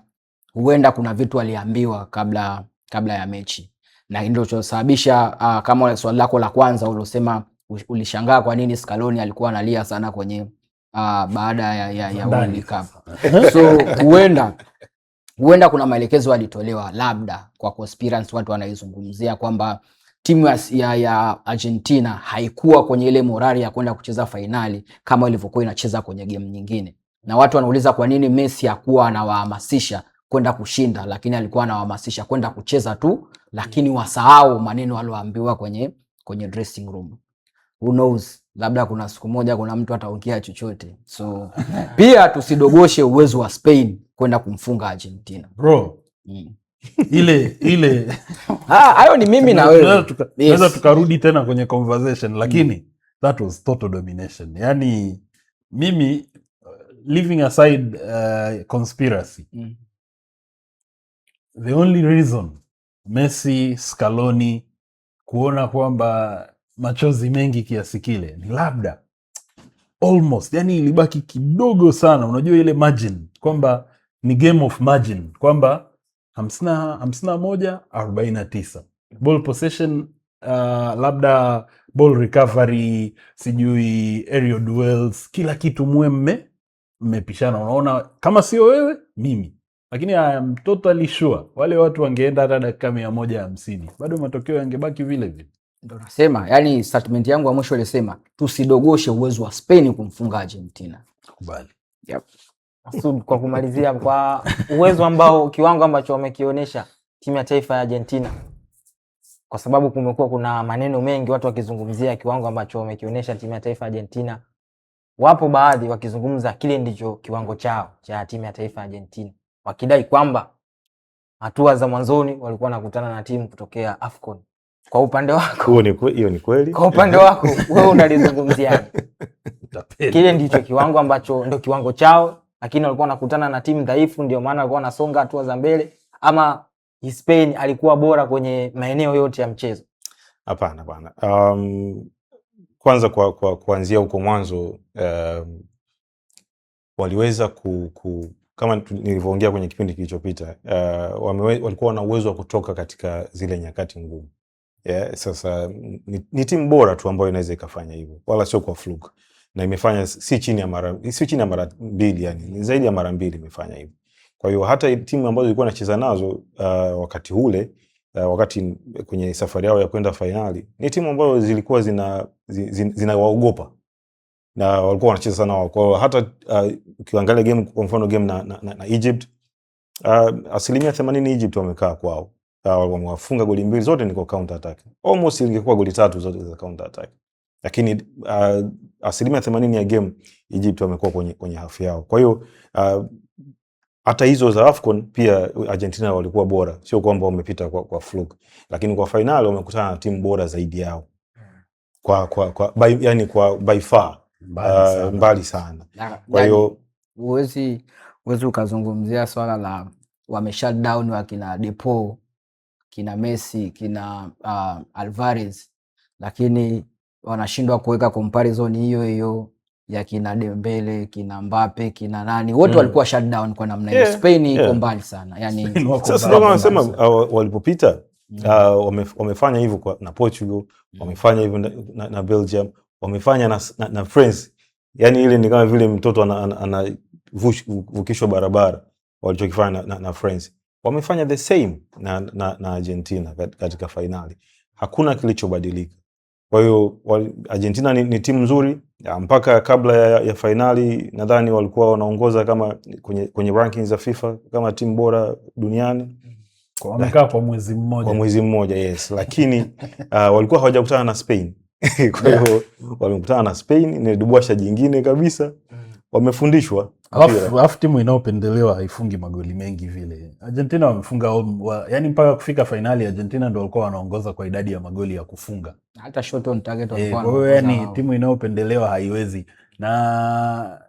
huenda kuna vitu aliambiwa kabla ya mechi, na ndio kilichosababisha kama swali lako la kwanza ulosema ulishangaa kwa nini Scaloni alikuwa analia sana kwenye baada ya World Cup. So huenda kuna maelekezo yalitolewa, labda kwa conspiracy watu wanaizungumzia kwamba timu ya Argentina haikuwa kwenye ile morali ya kwenda kucheza fainali kama ilivyokuwa inacheza kwenye game nyingine, na watu wanauliza kwa nini Messi hakuwa anawahamasisha kwenda kushinda, lakini alikuwa anawahamasisha kwenda kucheza tu, lakini wasahau maneno walioambiwa kwenye dressing room. Who knows, labda kuna siku moja kuna mtu ataongea chochote. So pia tusidogoshe uwezo wa Spain kwenda kumfunga Argentina. Bro, ile hayo ni mimi na wewe. Tunaweza tukarudi tena kwenye conversation, lakini that was total domination. Yani mimi leaving aside conspiracy, the only reason Messi, Scaloni kuona kwamba machozi mengi kiasi kile ni labda almost, yani ilibaki kidogo sana, unajua ile margin, kwamba ni game of margin, kwamba 51-49 ball possession, labda ball recovery, sijui aerial duels, kila kitu muwe mmepishana. Unaona kama sio wewe mimi, lakini I am totally sure wale watu wangeenda hata dakika 150 bado matokeo yangebaki vile vile. Ndio nasema, yani statement yangu ya mwisho ilisema tusidogoshe uwezo wa Spain kumfunga Argentina. Kubali. Yep. Asud, kwa kumalizia, kwa uwezo ambao kiwango ambacho wamekionyesha timu ya taifa ya Argentina, kwa sababu kumekuwa kuna maneno mengi watu wakizungumzia kiwango ambacho wamekionyesha timu ya taifa ya Argentina, wapo baadhi wakizungumza kile ndicho kiwango chao cha timu ya taifa ya Argentina, wakidai kwamba hatua za mwanzoni walikuwa wanakutana na timu kutokea AFCON. Kwa upande wako hiyo ni kweli? Kwa upande wako wewe unalizungumziaje? Kile ndicho kiwango ambacho ndio kiwango chao, lakini walikuwa wanakutana na timu dhaifu ndio maana walikuwa wanasonga hatua za mbele, ama Spain alikuwa bora kwenye maeneo yote ya mchezo? Hapana. Kwanza kuanzia huko mwanzo, waliweza kama nilivyoongea kwenye kipindi kilichopita, walikuwa na uwezo wa kutoka katika zile nyakati ngumu. Yeah, sasa ni timu bora tu ambayo inaweza ikafanya hivyo, wala sio kwa fluke, na imefanya si chini ya mara mbili, yani ni zaidi ya mara mbili imefanya hivyo. Kwa hiyo hata timu ambazo zilikuwa nacheza nazo wakati ule wakati kwenye safari yao ya kwenda finali, ni timu ambazo zilikuwa zinawaogopa na walikuwa wanacheza sana wao. Kwa hata ukiangalia game, kwa mfano game na Egypt, asilimia 80 Egypt wamekaa kwao, wamewafunga goli 2 zote ni kwa counter attack, almost ingekuwa goli 3 zote za counter attack, lakini asilimia 80 ya game Egypt wamekuwa kwenye half yao. Kwa hiyo hata hizo za AFCON pia Argentina walikuwa bora, sio kwamba wamepita kwa fluke, lakini kwa finali wamekutana na timu bora zaidi yao by far, mbali sana. Kwa hiyo huwezi ukazungumzia swala la wameshut down wakina Depo, kina Messi, kina Alvarez, lakini wanashindwa kuweka comparison hiyo ya kina Dembele, kina Mbappe, kina nani, wote walikuwa shut down kwa namna hiyo. Spain iko mbali sana, yani sasa ndio wanasema walipopita wamefanya hivyo na Portugal, wamefanya hivyo na Belgium, wamefanya na France. Yani ile ni kama vile mtoto anavukishwa barabara, walichokifanya na France. Wamefanya the same na Argentina katika finali. Hakuna kilichobadilika. Kwa hiyo Argentina ni timu nzuri, mpaka kabla ya finali nadhani walikuwa wanaongoza kama kwenye rankings za FIFA kama timu bora duniani. Wamekaa kwa mwezi mmoja. Yes, lakini walikuwa hawajakutana na Spain. Kwa hiyo walikutana na Spain, ni dubwasha jingine kabisa. Wamefundishwa. Alafu timu inaopendelewa haifungi magoli mengi vile. Argentina wamefunga yani mpaka kufika finali Argentina ndio walikuwa wanaongoza kwa idadi ya magoli ya kufunga. Hata shot on target walikuwa. Kwa hiyo yani timu inaopendelewa haiwezi. Na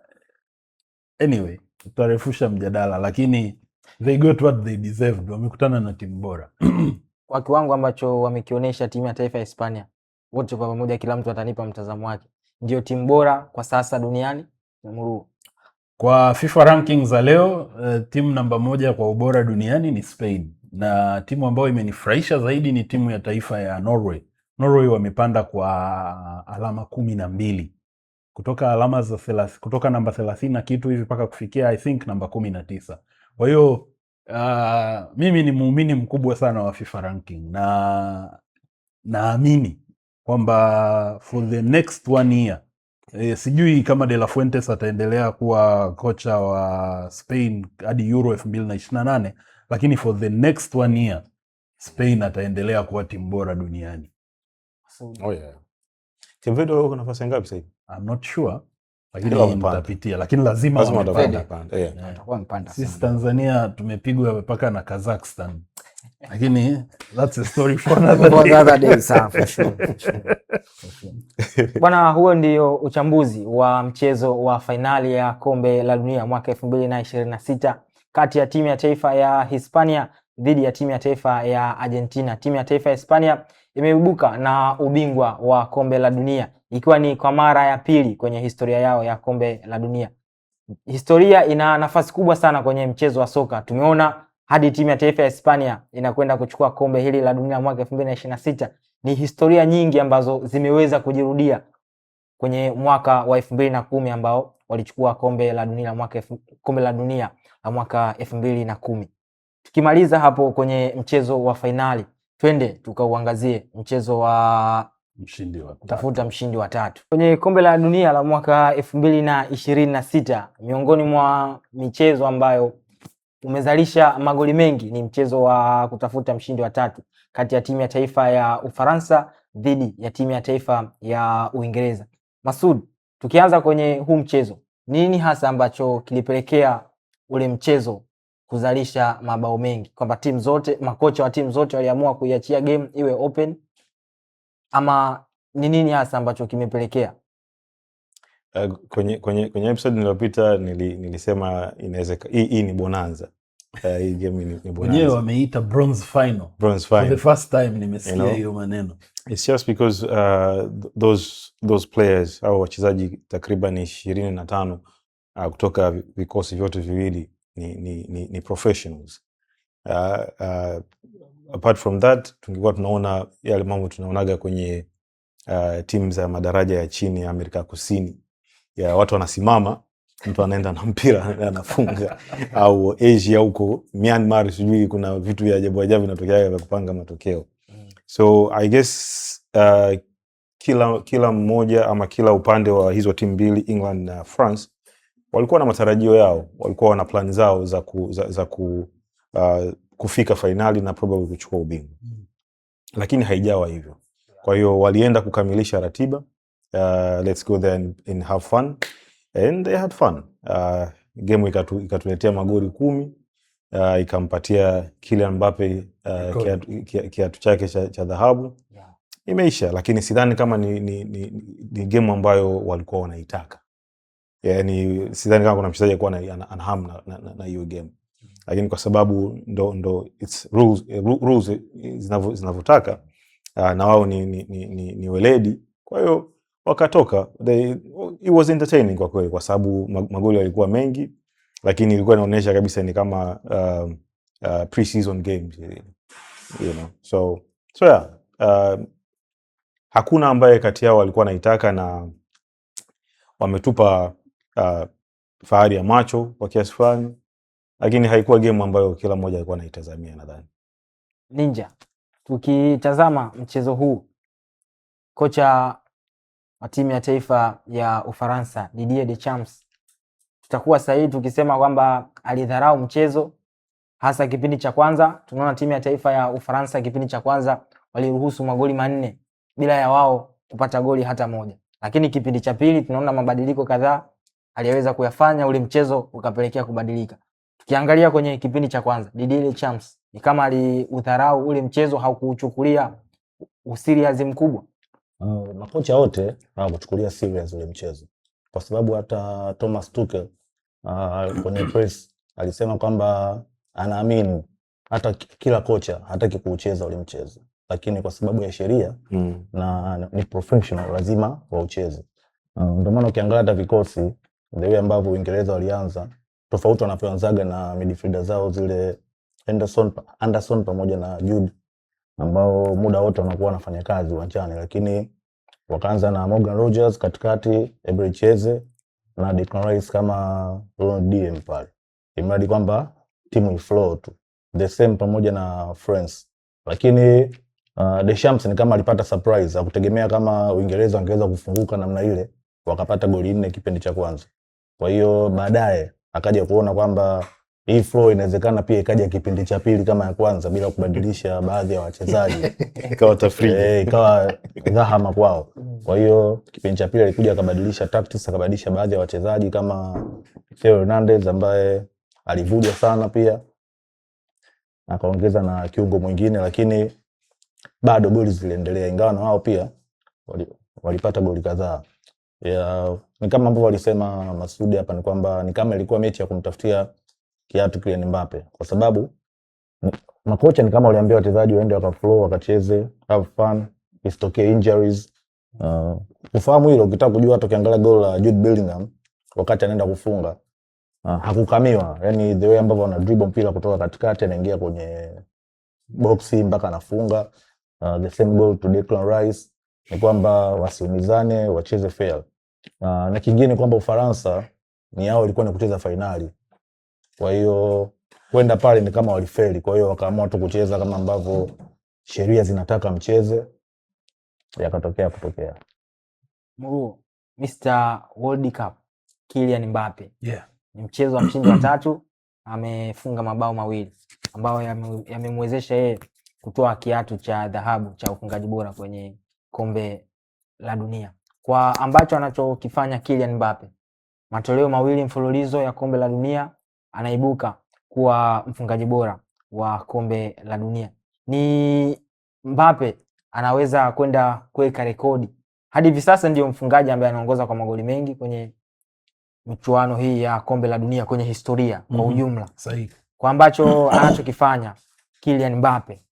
anyway, tutarefusha mjadala, lakini they got what they deserved. Wamekutana na timu bora. Kwa kiwango ambacho wamekionyesha timu ya taifa ya Hispania, wote kwa pamoja, kila mtu atanipa mtazamo wake, ndio timu bora kwa sasa duniani. Namuru, kwa FIFA rankings za leo, timu namba 1 kwa ubora duniani ni Spain, na timu ambayo imenifurahisha zaidi ni timu ya taifa ya Norway. Norway wamepanda kwa alama 12 kutoka alama za 30, kutoka namba 30 na kitu hivi mpaka kufikia I think namba 19. Kwa hiyo mimi ni muumini mkubwa sana wa FIFA ranking, na naamini kwamba for the next 1 year, sijui kama De La Fuentes ataendelea kuwa kocha wa Spain hadi Euro 2028, lakini for the next 1 year Spain ataendelea kuwa timu bora duniani. Oh yeah. Kevedo yuko nafasi ngapi sasa hivi? I'm not sure, lakini nitapitia, lakini lazima watapanda. Atakuwa mpanda. Sisi Tanzania tumepigwa mpaka na Kazakhstan. Lakini that's a story for another day. Bwana, huo ndio uchambuzi wa mchezo wa fainali ya kombe la dunia mwaka 2026 kati ya timu ya taifa ya Hispania dhidi ya timu ya taifa ya Argentina. Timu ya taifa ya Hispania imeibuka na ubingwa wa kombe la dunia, ikiwa ni kwa mara ya pili kwenye historia yao ya kombe la dunia. Historia ina nafasi kubwa sana kwenye mchezo wa soka. Tumeona hadi timu ya taifa ya Hispania inakwenda kuchukua kombe hili la dunia mwaka 2026. Ni historia nyingi ambazo zimeweza kujirudia kwenye mwaka wa 2010 ambao walichukua kombe la dunia la mwaka 2010. Tukimaliza hapo kwenye mchezo wa finali, twende tukauangazie mchezo wa tafuta mshindi wa 3 kwenye kombe la dunia la mwaka 2026. Miongoni mwa michezo ambayo umezalisha magoli mengi ni mchezo wa kutafuta mshindi wa 3 kati ya timu ya taifa ya Ufaransa dhidi ya timu ya taifa ya Uingereza. Masud, tukianza kwenye huu mchezo, nini hasa ambacho kilipelekea ule mchezo kuzalisha mabao mengi, kwamba timu zote, makocha wa timu zote waliamua kuiachia game iwe open, ama ni nini hasa ambacho kimepelekea? Kwenye episode niliyopita nilisema inawezekana hii ni bonanza. Hii game ni bonanza. Wenyewe wameita bronze final. For the first time nimesikia hiyo maneno. It's just because those players au wachezaji takriban 25 kutoka vikosi vyote viwili ni professionals. apart from that tungekuwa tunaona yale mambo tunaonaga kwenye timu za madaraja ya chini ya Amerika Kusini, ya watu wanasimama, mtu anaenda na mpira anafunga au Asia huko Myanmar, sijui kuna vitu vya ajabu ajabu vinatokea vya kupanga matokeo. So I guess kila mmoja ama kila upande wa hizo timu mbili, England na France, walikuwa na matarajio yao, walikuwa wana plan zao za kufika finali na probably kuchukua ubingwa. Lakini haijawa hivyo. Kwa hiyo walienda kukamilisha ratiba, let's go there and have fun, and they had fun. Game ikatuletea magoli 10, ikampatia Kylian Mbappe kiatu chake cha dhahabu. Imeisha, lakini sidhani kama ni game ambayo walikuwa wanaitaka. Yani sidhani kama kuna mchezaji alikuwa ana hamu na hiyo game. Lakini kwa sababu ndo it's rules zinavyotaka, na wao ni weledi, kwa hiyo wakatoka. It was entertaining kwa kweli, kwa sababu magoli yalikuwa mengi, lakini ilikuwa inaonyesha kabisa ni kama pre-season games, you know. So yeah, hakuna ambaye kati yao walikuwa naitaka, na wametupa fahari ya macho kwa kiasi fulani, lakini haikuwa game ambayo kila mmoja alikuwa anaitazamia nadhani. Ninja, tukitazama mchezo huu, kocha wa timu ya taifa ya Ufaransa Didier Deschamps, tutakuwa sahihi tukisema kwamba alidharau mchezo, hasa kipindi cha kwanza. Tunaona timu ya taifa ya Ufaransa kipindi cha kwanza waliruhusu magoli 4 bila ya wao kupata goli hata moja, lakini kipindi cha pili tunaona mabadiliko kadhaa aliweza kuyafanya, ule mchezo ukapelekea kubadilika. Tukiangalia kwenye kipindi cha kwanza, Didier Deschamps ni kama aliudharau ule mchezo, haukuuchukulia userious mkubwa. Makocha wote hawakuchukulia serious ule mchezo, kwa sababu hata Thomas Tuchel kwenye press alisema kwamba anaamini hata kila kocha hataki kuucheza ule mchezo, lakini kwa sababu ya sheria na ni professional lazima waucheze. Ndio maana ukiangalia hata vikosi ndio ambavyo Uingereza walianza tofauti wanavyoanzaga na midfielder zao zile Anderson pamoja na Jude, ambao muda wote wanakuwa wanafanya kazi uwanjani, lakini wakaanza na Morgan Rogers katikati, Eberechi Eze na Declan Rice kama Ronald DM pale, imradi kwamba timu iflow tu. The same pamoja na France, lakini Deschamps ni kama alipata surprise, hakutegemea kama Uingereza wangeweza kufunguka namna ile, wakapata goli 4 kipindi cha kwanza. Kwa hiyo baadaye akaja kuona kwamba hii flow inawezekana pia ikaja kipindi cha pili kama ya kwanza bila kubadilisha baadhi ya wachezaji. Ikawa tafrija. Ikawa dhahama kwao. Kwa hiyo kipindi cha pili alikuja akabadilisha tactics, akabadilisha baadhi ya wachezaji kama Theo Hernandez ambaye alivuja sana pia, akaongeza na kiungo mwingine, lakini bado goli ziliendelea, ingawa na wao pia walipata goli kadhaa. Ni kama ambavyo walisema Masudi hapa, ni kwamba ni kama ilikuwa mechi ya kumtafutia kiatu Kylian Mbappe, kwa sababu makocha ni kama waliambia wachezaji waende wakaflow, wakacheze, have fun, isitokee injuries. Ufahamu hilo, ukitaka kujua hata ukiangalia goal la Jude Bellingham wakati anaenda kufunga, hakukamiwa, yani the way ambavyo ana dribble mpira kutoka katikati anaingia kwenye boxi mpaka anafunga. The same goal to Declan Rice, ni kwamba wasiumizane, wacheze fair. Na kingine kwamba Ufaransa ni yao ilikuwa ni kucheza finali. Kwa hiyo kwenda pale ni kama walifeli, kwa hiyo wakaamua tu kucheza kama ambavyo sheria zinataka mcheze, yakatokea kutokea. Muru, Mr. World Cup, Kylian Mbappe. Yeah. Ni mchezo wa mshindi wa 3, amefunga mabao 2 ambayo yamemwezesha yeye kutoa kiatu cha dhahabu cha ufungaji bora kwenye kombe la dunia. Kwa ambacho anachokifanya Kylian Mbappe, matoleo 2 mfululizo ya kombe la dunia, anaibuka kuwa mfungaji bora wa kombe la dunia. Ni Mbappe anaweza kwenda kuweka rekodi. Hadi hivi sasa ndio mfungaji ambaye anaongoza kwa magoli mengi kwenye michuano hii ya kombe la dunia kwenye historia kwa ujumla. Sahihi. Kwa ambacho anachokifanya Kylian Mbappe,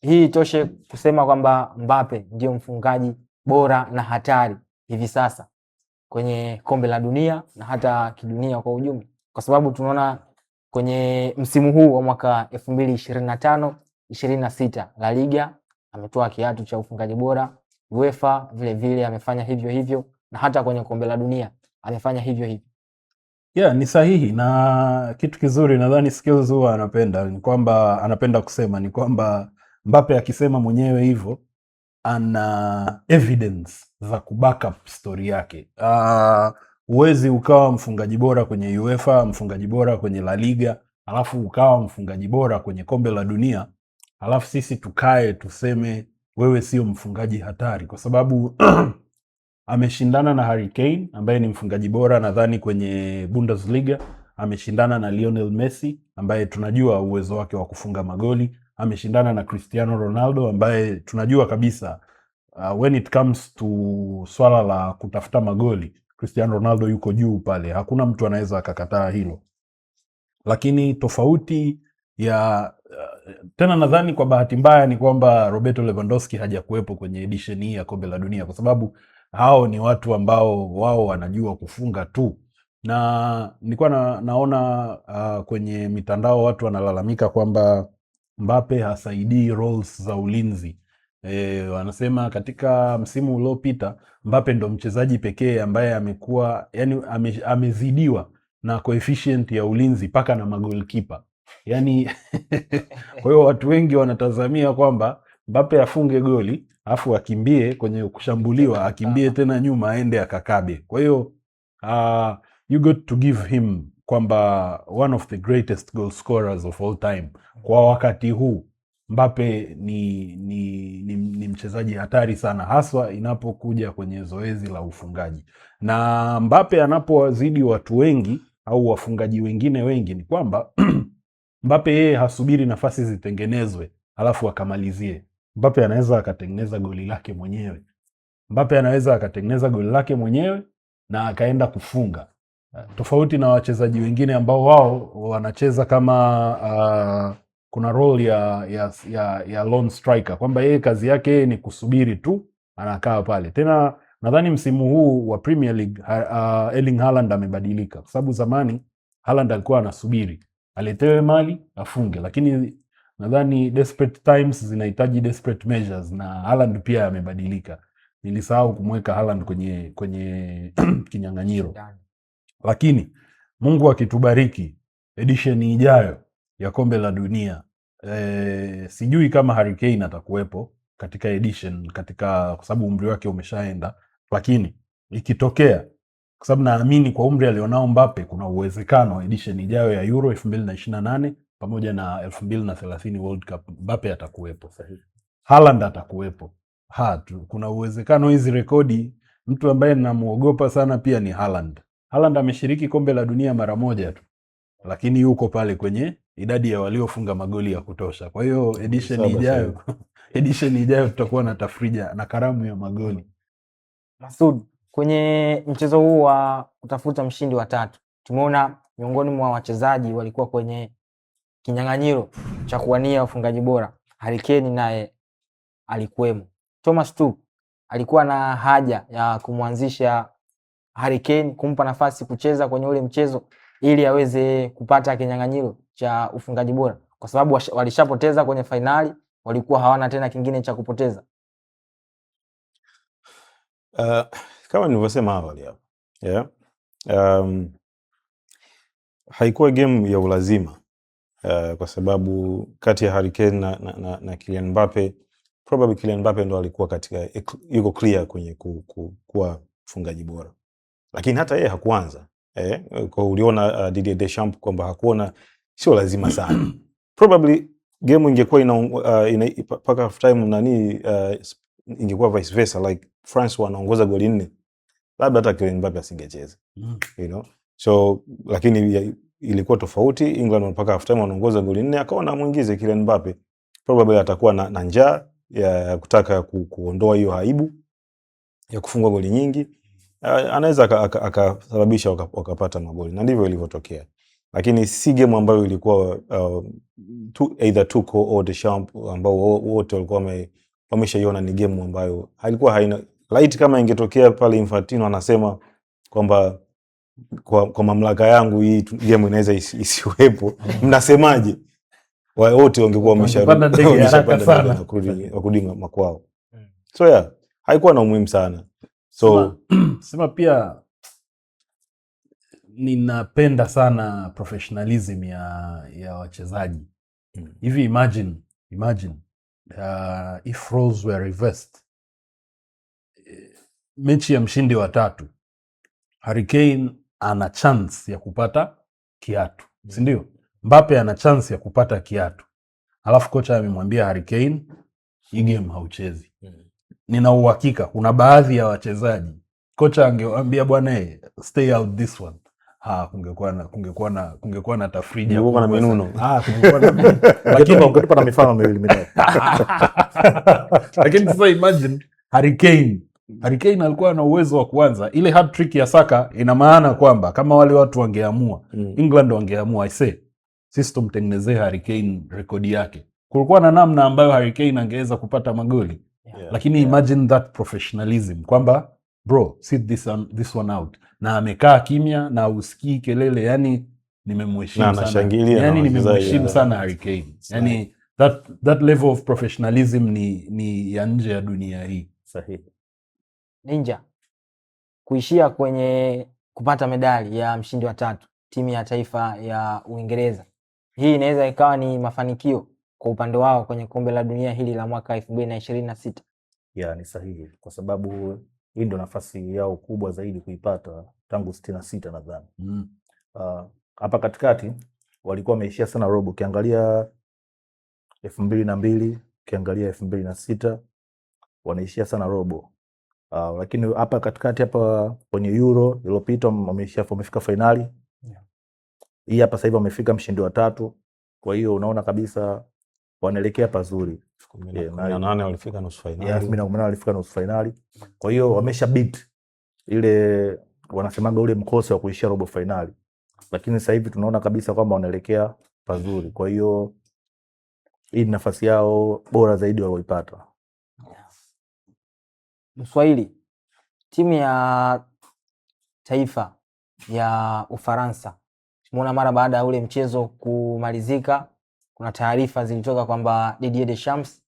hii itoshe kusema kwamba Mbappe ndio mfungaji bora na hatari hivi sasa kwenye kombe la dunia na hata kidunia kwa ujumla, kwa sababu tunaona kwenye msimu huu wa mwaka 2025 26 La Liga ametoa kiatu cha ufungaji bora, UEFA vile vile amefanya hivyo hivyo, na hata kwenye kombe la dunia amefanya hivyo hivyo. Yeah, ni sahihi, na kitu kizuri nadhani skills huwa anapenda kusema ni kwamba Mbappe akisema mwenyewe hivyo ana evidence za kubackup story yake. Huwezi ukawa mfungaji bora kwenye UEFA, mfungaji bora kwenye La Liga, alafu ukawa mfungaji bora kwenye kombe la dunia, alafu sisi tukae tuseme wewe sio mfungaji hatari, kwa sababu ameshindana na Harry Kane ambaye ni mfungaji bora nadhani kwenye Bundesliga, ameshindana na Lionel Messi ambaye tunajua uwezo wake wa kufunga magoli, ameshindana na Cristiano Ronaldo ambaye tunajua kabisa when it comes to swala la kutafuta magoli, Cristiano Ronaldo yuko juu pale, hakuna mtu anaweza akakataa hilo. Lakini tofauti ya tena nadhani kwa bahati mbaya ni kwamba Roberto Lewandowski hajakuwepo kwenye edition hii ya kombe la dunia, kwa sababu hao ni watu ambao wao wanajua kufunga tu, na nilikuwa naona kwenye mitandao watu wanalalamika kwamba Mbappe hasaidii roles za ulinzi. Wanasema katika msimu uliopita Mbappe ndo mchezaji pekee ambaye amekuwa yani amezidiwa na coefficient ya ulinzi paka na magolkipa yani kwa hiyo watu wengi wanatazamia kwamba Mbappe afunge goli afu akimbie kwenye kushambuliwa, akimbie tena nyuma aende akakabe. Kwa hiyo you got to give him kwamba one of the greatest goal scorers of all time kwa wakati huu. Mbappe ni mchezaji hatari sana, haswa inapokuja kwenye zoezi la ufungaji. Na Mbappe anapowazidi watu wengi au wafungaji wengine wengi ni kwamba Mbappe yeye hasubiri nafasi zitengenezwe alafu akamalizie. Mbappe anaweza akatengeneza goli lake mwenyewe. Mbappe anaweza akatengeneza goli lake mwenyewe na akaenda kufunga. Tofauti na wachezaji wengine ambao wao wanacheza kama kuna role ya lone striker, kwamba yeye kazi yake ni kusubiri tu, anakaa pale. Tena nadhani msimu huu wa Premier League Erling Haaland amebadilika, kwa sababu zamani Haaland alikuwa anasubiri aletewe mali afunge, lakini nadhani desperate times zinahitaji desperate measures, na Haaland pia amebadilika. Nilisahau kumweka Haaland kwenye kinyang'anyiro. Lakini Mungu akitubariki edition ijayo ya kombe la dunia, sijui kama Harry Kane atakuwepo katika edition, kwa sababu umri wake umeshaenda, lakini ikitokea, kwa sababu naamini kwa umri alionao Mbappe kuna uwezekano edition ijayo ya Euro 2028 pamoja na 2030 World Cup Mbappe atakuwepo. Haaland atakuwepo. Kuna uwezekano hizi rekodi, mtu ambaye namuogopa sana pia ni Haaland. Haaland ameshiriki kombe la dunia mara moja tu, lakini yuko pale kwenye idadi ya waliofunga magoli ya kutosha. Kwa hiyo edition ijayo tutakuwa na tafrija na karamu ya magoli. Masud, kwenye mchezo huu wa kutafuta mshindi wa tatu, tumeona miongoni mwa wachezaji walikuwa kwenye kinyang'anyiro cha kuwania ufungaji bora, Harry Kane naye alikuwemo. Thomas Tuchel alikuwa na haja ya kumwanzisha Harry Kane, kumpa nafasi kucheza kwenye ule mchezo ili aweze kupata kinyang'anyiro cha ufungaji bora, kwa sababu walishapoteza kwenye finali, walikuwa hawana tena kingine cha kupoteza. Kama nilivyosema awali hapo, haikuwa game ya ulazima, kwa sababu kati ya Harry Kane na Kylian Mbappe, probably Kylian Mbappe ndo alikuwa yuko clear kwenye kuwa mfungaji bora, lakini hata yeye hakuanza. Kwa uliona Didier Deschamps kwamba hakuona sio lazima sana. Probably game ingekuwa paka half time ingekuwa vice versa, like France wanaongoza goli 4, labda hata Kylian Mbappe asingecheza. You know, so lakini ilikuwa tofauti. England mpaka half time wanaongoza goli 4, akaona muingize Kylian Mbappe, probably atakuwa na njaa ya kutaka kuondoa hiyo aibu ya kufunga goli nyingi. Anaweza akasababisha wakapata magoli, na ndivyo ilivyotokea. Lakini si game ambayo ilikuwa either Tuchel au Deschamps ambao wote walikuwa wameshaiona ni game ambayo hailikuwa haina light. Kama ingetokea pale Infantino anasema kwamba kwa mamlaka yangu hii game inaweza isiwepo, mnasemaje? wote wangekuwa Wangepanda ndege haraka sana. na kurudi makwao. So yeah, haikuwa na umuhimu sana. So sema pia ninapenda sana professionalism ya wachezaji. Hivi imagine if roles were reversed. Mechi ya mshindi wa 3, Harry Kane ana chance ya kupata kiatu, si ndio? Mbappe ana chance ya kupata kiatu, alafu kocha amemwambia Harry Kane, hii game hauchezi. Nina uhakika kuna baadhi ya wachezaji kocha angewaambia bwana, stay out this one, kungekuwa na tafrija, kungekuwa na minuno. Kungekuwa na lakini ungenipa na mifano miwili mitatu. Lakini sasa imagine Harry Kane alikuwa na uwezo wa kuanza ile hat trick ya Saka. Ina maana kwamba kama wale watu wangeamua, England wangeamua, I say sisi tumtengenezee Harry Kane rekodi yake, kulikuwa na namna ambayo Harry Kane angeweza kupata magoli. Lakini imagine that professionalism kwamba bro, sit this one out, na amekaa kimya na usikii kelele. Yani nimemheshimu sana, yani nimemheshimu sana Harry Kane. Yani that level of professionalism ni ya nje ya dunia hii. Sahihi. Ninja, kuishia kwenye kupata medali ya mshindi wa 3 timu ya taifa ya Uingereza, hii inaweza ikawa ni mafanikio kwa upande wao kwenye kombe la dunia hili la mwaka 2026. Ya, ni sahihi kwa sababu hii ndio nafasi yao kubwa zaidi kuipata tangu 66 nadhani. Hapa katikati walikuwa wameishia sana robo. Ukiangalia 2002, ukiangalia 2006 wanaishia sana robo. Lakini hapa katikati hapa kwenye Euro iliyopita wamefika finali. Hii hapa sasa hivi wamefika mshindi wa 3. Kwa hiyo unaona kabisa wanaelekea pazuri. 2018 walifika nusu finali. 2018 walifika nusu finali. Kwa hiyo wamesha beat ile wanasemaga ule mkosi wa kuishia robo finali. Lakini sasa hivi tunaona kabisa kwamba wanaelekea pazuri. Kwa hiyo hii ni nafasi yao bora zaidi walioipata. Mswahili, timu ya taifa ya Ufaransa, tumeona mara baada ya ule mchezo kumalizika, kuna taarifa zilitoka kwamba Didier Deschamps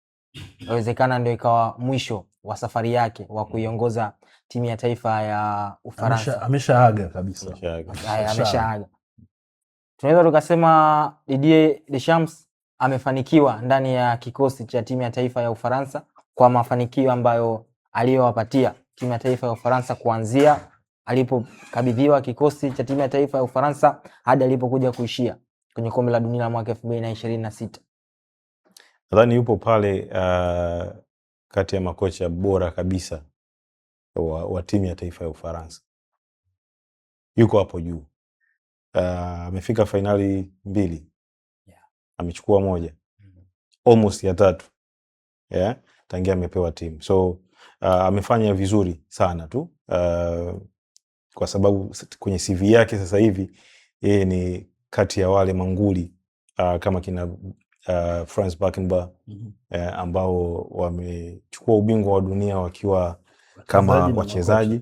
inawezekana ndio ikawa mwisho wa safari yake wa kuiongoza timu ya taifa ya Ufaransa. Ameshaaga kabisa. Ameshaaga. Tunaweza tukasema Didier Deschamps amefanikiwa ndani ya kikosi cha timu ya taifa ya Ufaransa kwa mafanikio ambayo aliyowapatia timu ya taifa ya Ufaransa kuanzia alipokabidhiwa kikosi cha timu ya taifa ya Ufaransa hadi alipokuja kuishia kwenye kombe la dunia la mwaka 2026. Nadhani yupo pale kati ya makocha bora kabisa wa timu ya taifa ya Ufaransa. Yuko hapo juu. Amefika finali 2. Amechukua 1. Almost ya 3. Tangia amepewa timu. So amefanya vizuri sana tu. Kwa sababu kwenye CV yake sasa hivi yeye ni kati ya wale manguli kama kina Franz Beckenbauer ambao wamechukua ubingwa wa dunia wakiwa kama wachezaji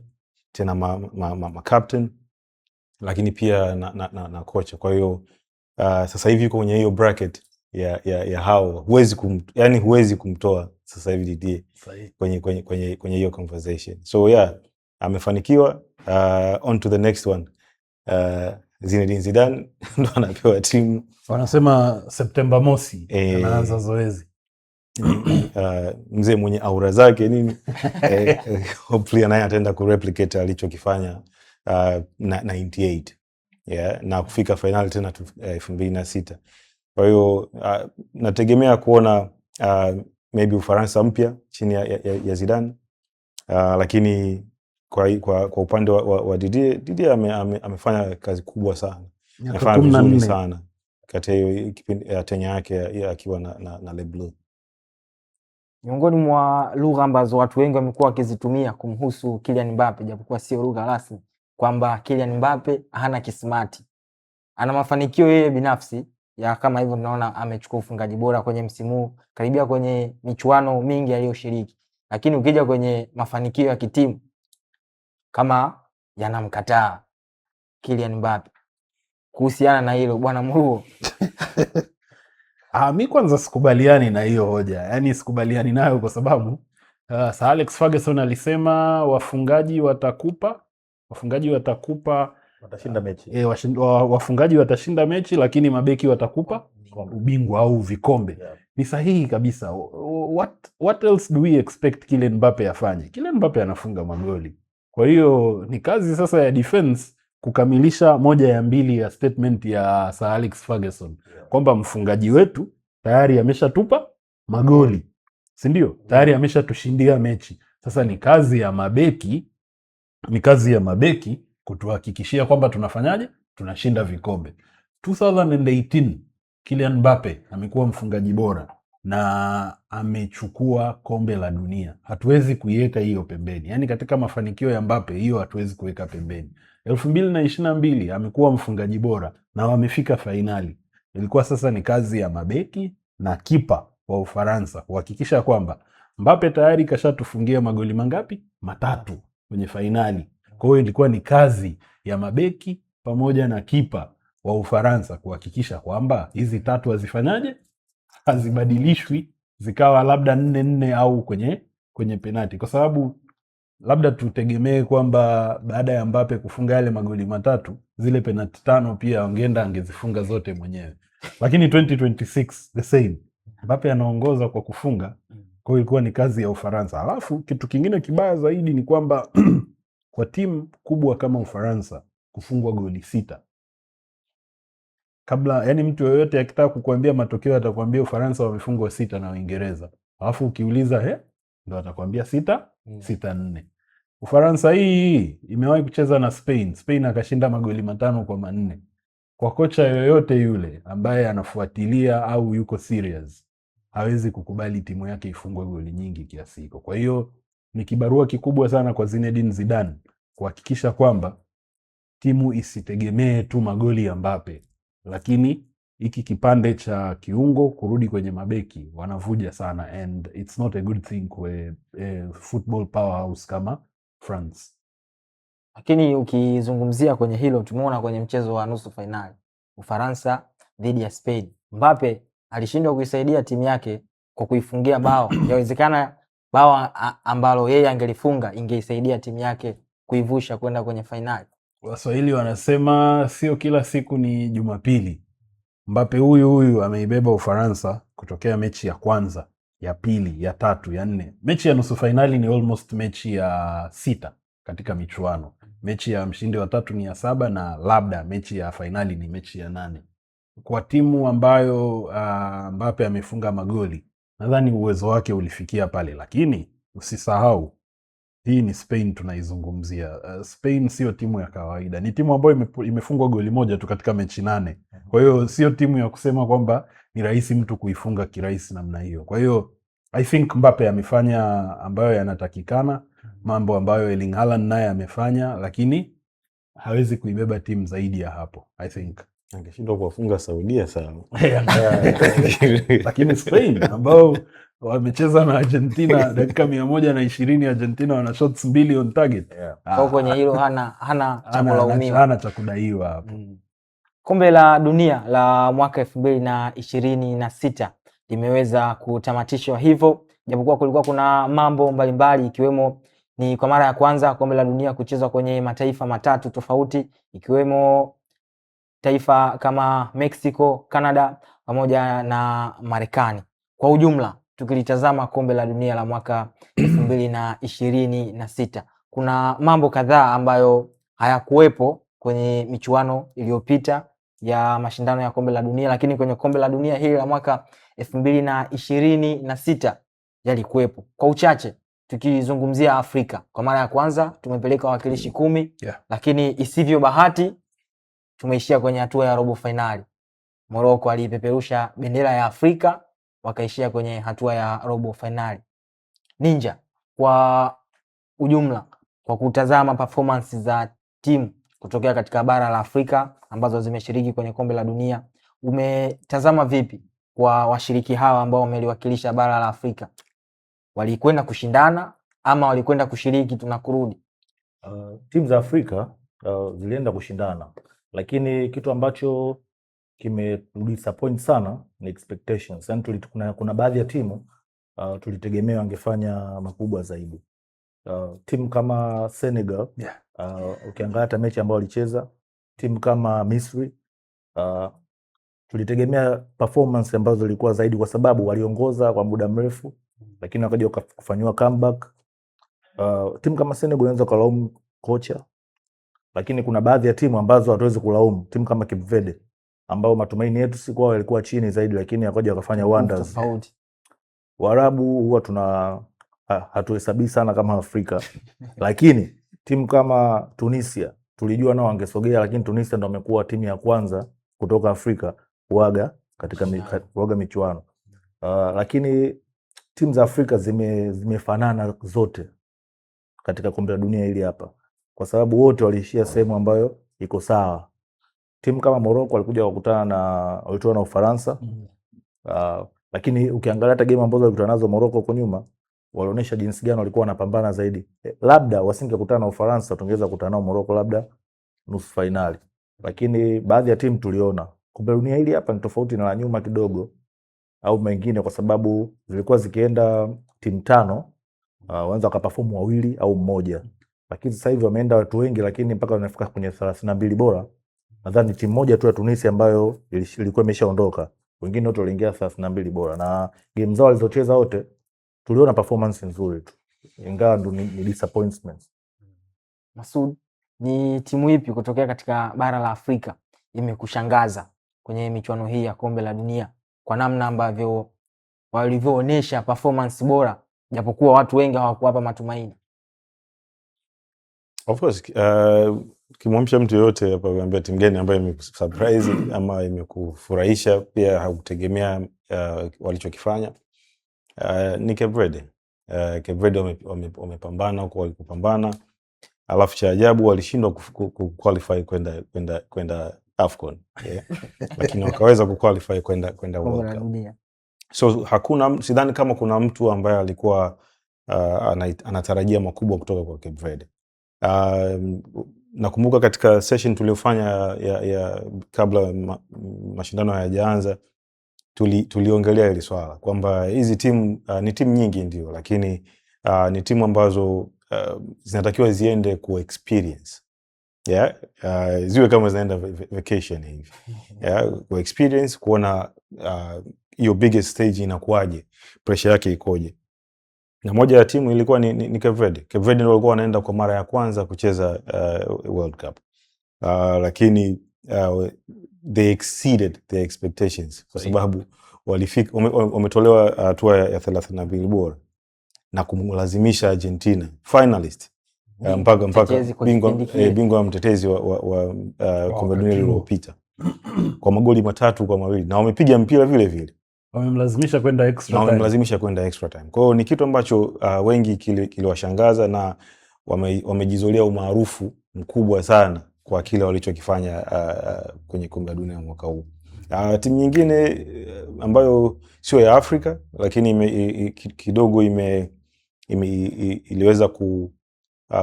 tena ma captain, lakini pia na kocha. Kwa hiyo sasa hivi yuko kwenye hiyo bracket ya hao, huwezi kumtoa sasa hivi Didier kwenye hiyo conversation. So yeah, amefanikiwa. On to the next one. Zinedine Zidane ndo anapewa timu. Wanasema Septemba mosi anaanza zoezi. Mzee mwenye aura zake nini. Hopefully naye ataenda kureplicate alichokifanya 98. Na kufika finali tena 2006. Kwa hiyo nategemea kuona maybe Ufaransa mpya chini ya Zidane. Lakini kwa upande wa Didier amefanya kazi kubwa sana. Amefanya vizuri sana kati ya kipindi ya tenya yake akiwa na Le Bleu. Miongoni mwa lugha ambazo watu wengi wamekuwa wakizitumia kumhusu Kylian Mbappe, japokuwa sio lugha rasmi, kwamba Kylian Mbappe hana kismati. Ana mafanikio yeye binafsi ya kama hivyo tunaona amechukua ufungaji bora kwenye msimu, karibia kwenye michuano mingi aliyoshiriki. Lakini ukija kwenye mafanikio ya kitimu kama yanamkataa Kylian Mbappe. Kuhusiana na hilo bwana Mruo. Mi kwanza sikubaliani na hiyo hoja, yaani sikubaliani nayo kwa sababu Sir Alex Ferguson alisema wafungaji watakupa Watashinda mechi. wafungaji watashinda mechi, lakini mabeki watakupa ubingwa au vikombe. Yeah. Ni sahihi kabisa. What else do we expect Kylian Mbappe afanye? Kylian Mbappe anafunga magoli. Kwa hiyo ni kazi sasa ya defense kukamilisha moja ya mbili ya statement ya Sir Alex Ferguson, kwamba mfungaji wetu tayari ameshatupa magoli, si ndio? Tayari ameshatushindia mechi. Sasa ni kazi ya mabeki kutuhakikishia kwamba tunafanyaje, tunashinda vikombe. 2018 Kylian Mbappe amekuwa mfungaji bora na amechukua kombe la dunia. Hatuwezi kuiweka hiyo pembeni, yaani katika mafanikio ya Mbappe hiyo hatuwezi kuweka pembeni. 2022 amekuwa mfungaji bora na wamefika fainali. Ilikuwa sasa ni kazi ya mabeki na kipa wa Ufaransa kuhakikisha kwamba Mbappe tayari kashatufungia magoli mangapi? 3 kwenye fainali. Kwa hiyo ilikuwa ni kazi ya mabeki pamoja na kipa wa Ufaransa kuhakikisha kwamba hizi 3 hazifanyaje, hazibadilishwi zikawa labda 4-4 au kwenye penati, kwa sababu labda tutegemee kwamba baada ya Mbappe kufunga yale magoli 3 zile penati 5 pia angezifunga zote mwenyewe. Lakini 2026 the same, Mbappe anaongoza kwa kufunga. Kwa hiyo ilikuwa ni kazi ya Ufaransa. Alafu kitu kingine kibaya zaidi ni kwamba kwa timu kubwa kama Ufaransa kufungwa goli 6 kabla, yani mtu yoyote akitaka kukuambia matokeo atakwambia Ufaransa wamefungwa 6 na Uingereza. Alafu ukiuliza ndo atakwambia 6-4. Ufaransa hii imewahi kucheza na Spain akashinda magoli 5-4. Kwa kocha yoyote yule ambaye anafuatilia au yuko serious hawezi kukubali timu yake ifungwe goli nyingi kiasi hiko. Kwa hiyo ni kibarua kikubwa sana kwa Zinedine Zidane kuhakikisha kwamba timu isitegemee tu magoli ya Mbappe, lakini hiki kipande cha kiungo kurudi kwenye mabeki wanavuja sana, and it's not a good thing kwa football powerhouse kama France. Lakini ukizungumzia kwenye hilo, tumeona kwenye mchezo wa nusu fainali Ufaransa dhidi ya Spain, Mbappe alishindwa kuisaidia timu yake kwa kuifungia bao. Yawezekana bao ambalo yeye angelifunga ingeisaidia timu yake kuivusha kwenda kwenye fainali. Waswahili wanasema sio kila siku ni Jumapili. Mbappe huyu ameibeba Ufaransa kutokea mechi ya kwanza, ya pili, ya 3, ya 4. Mechi ya nusu fainali ni almost mechi ya 6 katika michuano. Mechi ya mshindi wa 3 ni ya 7 na labda mechi ya fainali ni mechi ya 8. Kwa timu ambayo Mbappe amefunga magoli, nadhani uwezo wake ulifikia pale, lakini usisahau hii ni Spain tunaizungumzia. Spain sio timu ya kawaida. Ni timu ambayo imefungwa goli 1 tu katika mechi 8. Kwa hiyo sio timu ya kusema kwamba ni rahisi mtu kuifunga kirahisi namna hiyo. Kwa hiyo I think Mbappe amefanya ambayo yanatakikana, mambo ambayo Erling Haaland naye amefanya, lakini hawezi kuibeba timu zaidi ya hapo. I think Angeshindwa kuwafunga Saudia sana. Lakini Spain ambao wamecheza na Argentina dakika 120, Argentina wana shots 2 on target. Kwa kwenye hilo hana cha kulaumiwa, hana cha kudaiwa hapo. Kombe la dunia la mwaka 2026 limeweza kutamatishwa hivyo, japokuwa kulikuwa kuna mambo mbalimbali, ikiwemo ni kwa mara ya kwanza kombe la dunia kuchezwa kwenye mataifa 3 tofauti, ikiwemo taifa kama Mexico, Canada pamoja na Marekani. Kwa ujumla tukilitazama kombe la dunia la mwaka 2026 kuna mambo kadhaa ambayo hayakuwepo kwenye michuano iliyopita ya mashindano ya kombe la dunia, lakini kwenye kombe la dunia hili la mwaka 2026 yalikuwepo. Kwa uchache tukizungumzia Afrika, kwa mara ya kwanza tumepeleka wawakilishi 10, lakini isivyo bahati tumeishia kwenye hatua ya robo finali. Morocco alipeperusha bendera ya Afrika, wakaishia kwenye hatua ya robo finali. Ninja, kwa ujumla, kwa kutazama performance za timu kutokea katika bara la Afrika ambazo zimeshiriki kwenye kombe la dunia, umetazama vipi kwa washiriki hawa ambao wameliwakilisha bara la Afrika? Walikwenda kushindana ama walikwenda kushiriki tunakurudi? Timu za Afrika zilienda kushindana, lakini kitu ambacho disappoint sana ni expectations. Yani kuna baadhi ya timu tulitegemea wangefanya makubwa zaidi. Timu kama Senegal, ukiangalia hata mechi ambayo walicheza, timu kama Misri, tulitegemea performance ambazo zilikuwa zaidi, kwa sababu waliongoza kwa muda mrefu lakini wakaja kufanywa comeback. Timu kama Senegal unaweza kulaumu kocha, lakini kuna baadhi ya timu ambazo hatuwezi kulaumu. Timu kama Cape Verde ambao matumaini yetu si kwao, yalikuwa chini zaidi, lakini wakaja wakafanya wonders. Waarabu huwa hatuhesabii sana kama Afrika lakini timu kama Tunisia tulijua nao wangesogea, lakini Tunisia ndio wamekuwa timu ya kwanza kutoka Afrika kuaga katika michuano. Lakini timu za Afrika zimefanana zote katika kombe la dunia hili hapa, kwa sababu wote waliishia sehemu ambayo iko sawa. Timu kama Morocco walikuja walitoa na Ufaransa. Lakini ukiangalia hata game ambazo walikutana nazo Morocco huko nyuma, walionyesha jinsi gani walikuwa wanapambana zaidi. Labda wasingekutana na Ufaransa, tungeweza kukutana nao Morocco labda nusu finali. Lakini baadhi ya timu tuliona kombe la dunia hili hapa ni tofauti na la nyuma kidogo au mengine, kwa sababu zilikuwa zikienda timu 5, wanaweza wakaperform 2 au 1. Lakini sasa hivi wameenda watu wengi, lakini mpaka wanafika kwenye 32 bora. Nadhani timu moja tu ya Tunisia ambayo ilikuwa imeshaondoka, wengine wote waliingia 32 bora, na game zao walizocheza wote tuliona performance nzuri tu, ingawa ni disappointment. Masoud, ni timu ipi kutokea katika bara la Afrika imekushangaza kwenye michuano hii ya kombe la dunia kwa namna ambavyo walivyoonyesha performance bora japokuwa watu wengi hawakuwapa matumaini? Of course, kimwamsha mtu yote hapa kuambia timu gani ambayo imekusurprise ama imekufurahisha pia haukutegemea walichokifanya, ni Cape Verde. Cape Verde wamepambana huko walikupambana, alafu cha ajabu walishindwa kuqualify kwenda AFCON, lakini wakaweza kuqualify kwenda World Cup. So sidhani kama kuna mtu ambaye alikuwa anatarajia makubwa kutoka kwa Cape Verde. Nakumbuka katika session tuliyofanya ya kabla mashindano hayajaanza, tuliongelea hili swala kwamba hizi timu ni timu nyingi ndio, lakini ni timu ambazo zinatakiwa ziende ku experience, ziwe kama zinaenda vacation hivi, ku experience, kuona hiyo biggest stage inakuaje, pressure yake ikoje. Na moja ya timu ilikuwa ni Cape Verde. Cape Verde ndio walikuwa wanaenda kwa mara ya kwanza kucheza World Cup, lakini they exceeded their expectations, kwa sababu wametolewa hatua ya 32 bora na kumlazimisha Argentina finalist mpaka bingwa mtetezi wa kombe dunia lililopita kwa magoli 3-2, na wamepiga mpira vile vile, wamemlazimisha kwenda extra time. Kwa hiyo ni kitu ambacho wengi kiliwashangaza na wamejizolea umaarufu mkubwa sana kwa kile walichokifanya kwenye kombe la dunia mwaka huu. Timu nyingine ambayo sio ya Afrika lakini kidogo iliweza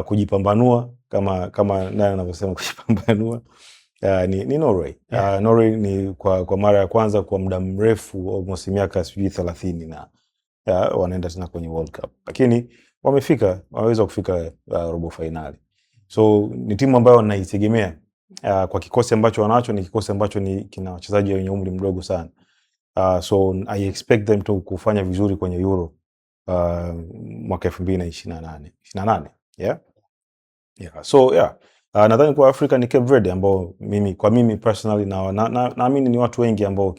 kujipambanua kama naye anavyosema kujipambanua, ni Norway. Norway ni kwa mara ya kwanza kwa muda mrefu, almost miaka 30 na wanaenda tena kwenye World Cup, lakini wameweza kufika robo finali. So ni timu ambayo wanaitegemea kwa kikosi ambacho wanacho, ni kikosi ambacho kina wachezaji wenye umri mdogo sana. So I expect them to kufanya vizuri kwenye Euro mwaka 2028. So nadhani kwa Afrika ni Cape Verde ambao mimi personally naamini ni watu wengi ambao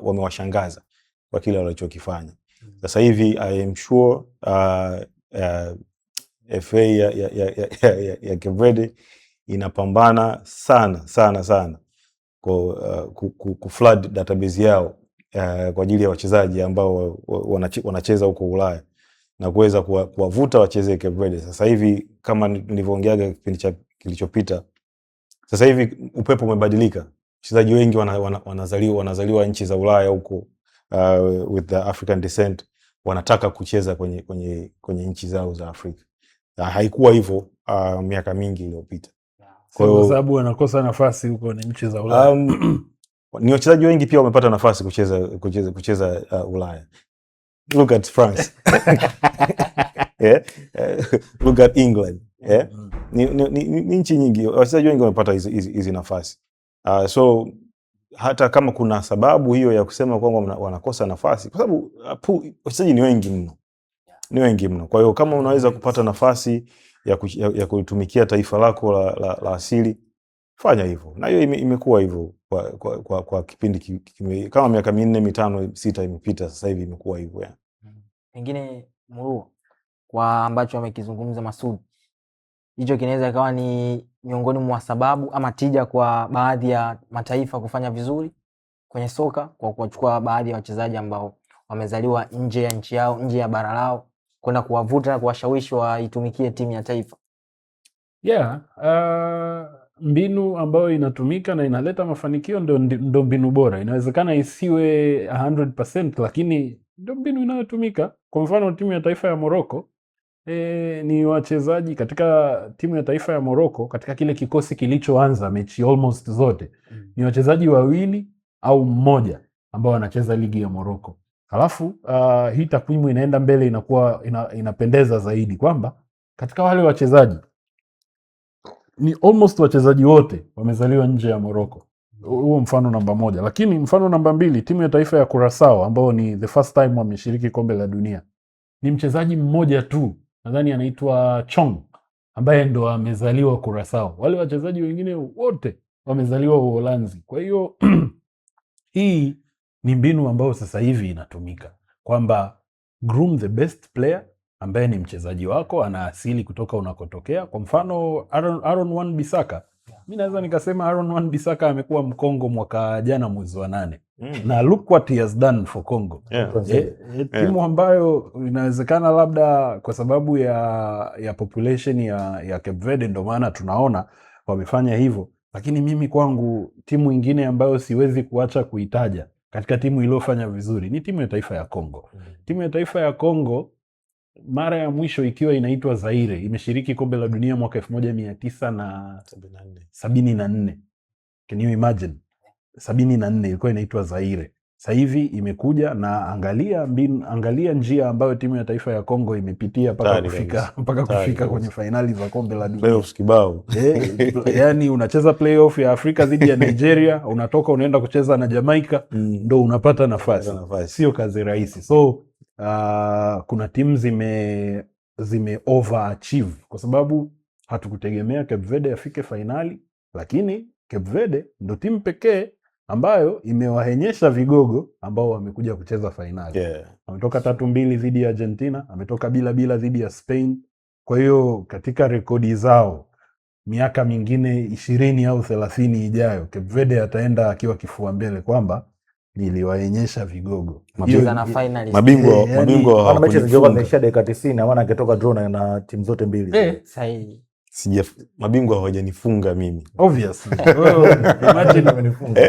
wamewashangaza kwa kile walichokifanya. Sasa hivi I am sure FA ya Cape Verde inapambana sana ku flood database yao kwa ajili ya wachezaji ambao wanacheza huko Ulaya na kuweza kuwavuta wacheze Cape Verde. Sasa hivi kama nilivyoongeaga kipindi kilichopita, sasa hivi upepo umebadilika. Wachezaji wengi wanazaliwa nchi za Ulaya huko, with the African descent, wanataka kucheza kwenye nchi zao za Afrika. Haikuwa hivyo miaka mingi iliyopita. Kwa sababu wanakosa nafasi huko ni nchi za Ulaya. ni wachezaji wengi pia wamepata nafasi kucheza Ulaya. Look at France. Yeah. Look at England. Yeah. Ni nchi nyingi, wachezaji wengi wamepata hizi nafasi. So hata kama kuna sababu hiyo ya kusema kwamba wanakosa nafasi, kwa sababu wachezaji ni wengi mno. Kwa hiyo kama unaweza kupata nafasi ya kutumikia taifa lako la asili, fanya hivyo. Na hiyo imekuwa hivyo kwa kipindi kama miaka 4, 5, 6 imepita, sasa hivi imekuwa hivyo. Pengine Murua, kwa ambacho amekizungumza Masud, hicho kinaweza ikawa ni miongoni mwa sababu ama tija kwa baadhi ya mataifa kufanya vizuri kwenye soka, kwa kuwachukua baadhi ya wachezaji ambao wamezaliwa nje ya nchi yao, nje ya bara lao, kwenda kuwavuta na kuwashawishi waitumikie timu ya taifa. Yeah, mbinu ambayo inatumika na inaleta mafanikio ndo mbinu bora. Inawezekana isiwe 100%, lakini ndo mbinu inayotumika. Kwa mfano timu ya taifa ya Morocco, ni wachezaji katika timu ya taifa ya Morocco, katika kile kikosi kilichoanza mechi almost zote, ni wachezaji 2 au 1 ambao wanacheza ligi ya Morocco. Halafu hii takwimu inaenda mbele, inakuwa inapendeza zaidi kwamba katika wale wachezaji ni almost wachezaji wote wamezaliwa nje ya Morocco. Huo mfano namba 1. Lakini mfano namba 2, timu ya taifa ya Curaçao ambao ni the first time wameshiriki kombe la dunia, ni mchezaji mmoja tu, nadhani anaitwa Chong, ambaye ndo amezaliwa Curaçao. Wale wachezaji wengine wote wamezaliwa Uholanzi. Kwa hiyo hii ni mbinu ambayo sasa hivi inatumika, kwamba groom the best player ambaye ni mchezaji wako, ana asili kutoka unakotokea. Kwa mfano Aaron Wan-Bissaka, mimi naweza nikasema Aaron Wan-Bissaka amekuwa Mkongo mwaka jana mwezi wa 8. Na look what he has done for Congo. Timu ambayo inawezekana labda kwa sababu ya population ya Cape Verde ndo maana tunaona wamefanya hivyo, lakini mimi kwangu timu ingine ambayo siwezi kuacha kuitaja katika timu iliyofanya vizuri ni timu ya taifa ya Congo. Timu ya taifa ya Congo mara ya mwisho ikiwa inaitwa Zaire, imeshiriki kombe la dunia mwaka 1974. Can you imagine? 74 ilikuwa inaitwa Zaire. Sasa hivi imekuja na angalia njia ambayo timu ya taifa ya Congo imepitia mpaka kufika kwenye finali za kombe la dunia. Playoffs kibao. Yani unacheza playoff ya Afrika dhidi ya Nigeria, unatoka unaenda kucheza na Jamaica, ndo unapata nafasi. Sio kazi rahisi. So kuna timu zime overachieve kwa sababu hatukutegemea Cape Verde afike finali, lakini Cape Verde ndo timu pekee ambayo imewahenyesha vigogo ambao wamekuja kucheza finali. Ametoka 3-2 dhidi ya Argentina, ametoka 0-0 dhidi ya Spain. Kwa hiyo katika rekodi zao miaka mingine 20 au 30 ijayo, Cape Verde ataenda akiwa kifua mbele kwamba niliwahenyesha vigogo. Mabingwa mechi zingekuwa zimeisha dakika 90 maana angetoka draw na timu zote mbili. Sahihi. Mabingwa hawajanifunga mimi. Obviously. Imagine wamenifunga.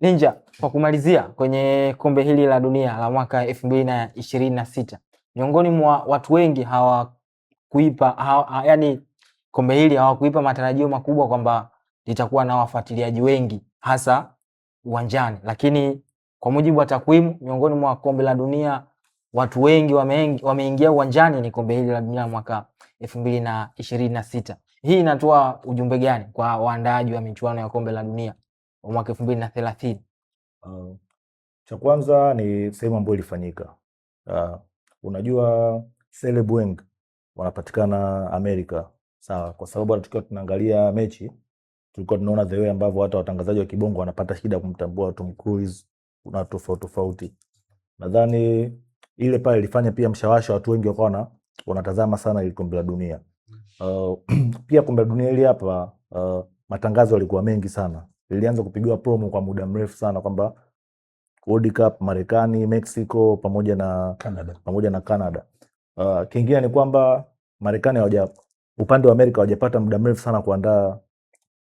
Ninja, kwa kumalizia kwenye kombe hili la dunia la mwaka 2026, miongoni mwa watu wengi yani kombe hili hawakuipa matarajio makubwa kwamba litakuwa na wafuatiliaji wengi hasa uwanjani, lakini kwa mujibu wa takwimu, miongoni mwa kombe la dunia watu wengi wameingia uwanjani ni kombe hili la dunia mwaka 2026. Hii inatoa ujumbe gani kwa waandaaji wa michuano ya kombe la dunia wa mwaka 2030? Cha kwanza ni sehemu ambayo ilifanyika. Unajua celeb wengi wanapatikana Amerika, sawa, kwa sababu tukiwa tunaangalia mechi tulikuwa tunaona the way ambavyo hata watangazaji wa kibongo wanapata shida kumtambua Tom Cruise na tofauti. Nadhani ile pale ilifanya pia mshawasha, watu wengi wakaona wanatazama sana ile kombe la dunia. Pia kombe la dunia ile hapa matangazo yalikuwa mengi sana. Ilianza kupigwa promo kwa muda mrefu sana kwamba World Cup Marekani, Mexico pamoja na Canada. Kingine ni kwamba Marekani upande wa Amerika hawajapata muda mrefu sana kuandaa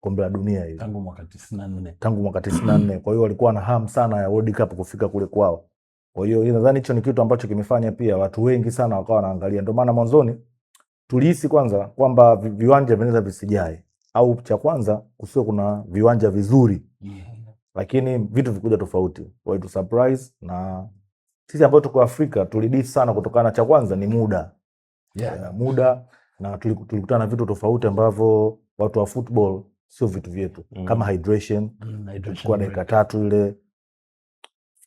kombe la dunia hili tangu mwaka 94. Kwa hiyo walikuwa na hamu sana ya World Cup kufika kule kwao. Kwa hiyo nadhani hicho ni kitu ambacho kimefanya pia watu wengi sana wakawa wanaangalia. Ndio maana mwanzoni tulihisi kwanza kwamba viwanja vinaweza visijae. au cha kwanza kusiwe kuna viwanja vizuri, lakini vitu vikuja tofauti, walitu surprise. Na sisi ambao tuko Afrika tulidisi sana kutokana na cha kwanza ni muda. Muda, na tulikutana na vitu tofauti ambavyo watu wa football sio vitu vyetu, kama hydration. Kwa dakika 3 ile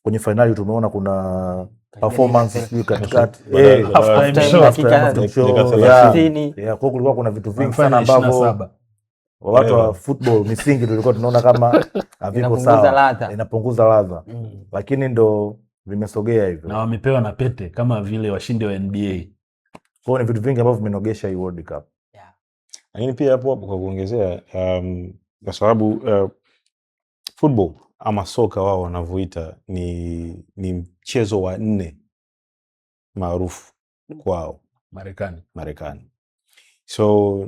kwenye finali tumeona kuna performance katikati, kwa kulikuwa kuna vitu vingi sana ambavyo watu wa football misingi tulikuwa tunaona kama haviko sawa, inapunguza ladha, lakini ndo vimesogea hivyo na wamepewa na pete kama vile washindi wa NBA. Kwa ni vitu vingi ambavyo vimenogesha hii World Cup. Lakini pia hapo kwa kuongezea, kwa sababu football ama soka wao wanavyoita ni mchezo wa 4 maarufu kwao Marekani. So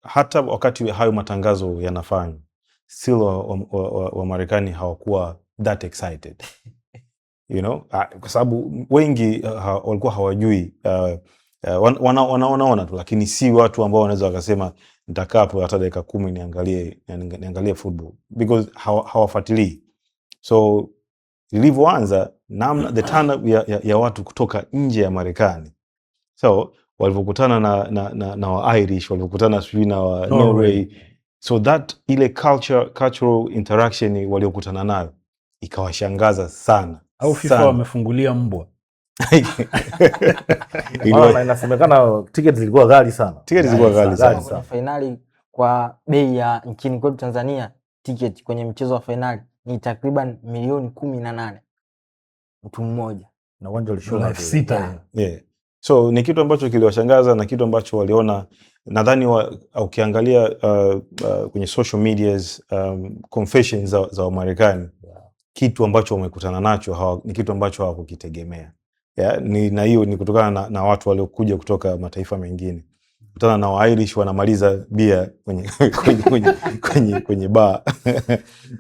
hata wakati hayo matangazo yanafanywa, still wa Marekani hawakuwa that excited. Kwa sababu wengi walikuwa hawajui, wanaona tu, lakini si watu ambao wanaweza wakasema nitakaa hapo hata dakika 10 niangalie football, because hawafuatilii. So ilivyoanza namna the turn up ya watu kutoka nje ya Marekani, so walipokutana na wa Irish, walipokutana sijui na wa Norway, so that ile cultural interaction waliokutana nayo ikawashangaza sana. Au FIFA wamefungulia mbwa. Inasemekana tickets zilikuwa ghali sana. Kwenye finali kwa bei ya nchini kwetu Tanzania, ticket kwenye mchezo wa finali ni takriban milioni 18 mtu mmoja, na uwanja ulishona 6. So ni kitu ambacho kiliwashangaza na kitu ambacho waliona, nadhani ukiangalia kwenye social medias, confessions za Wamarekani, kitu ambacho wamekutana nacho ni kitu ambacho hawakukitegemea. Na hiyo ni kutokana na watu waliokuja kutoka mataifa mengine. Kutana na wa Irish wanamaliza bia kwenye bar.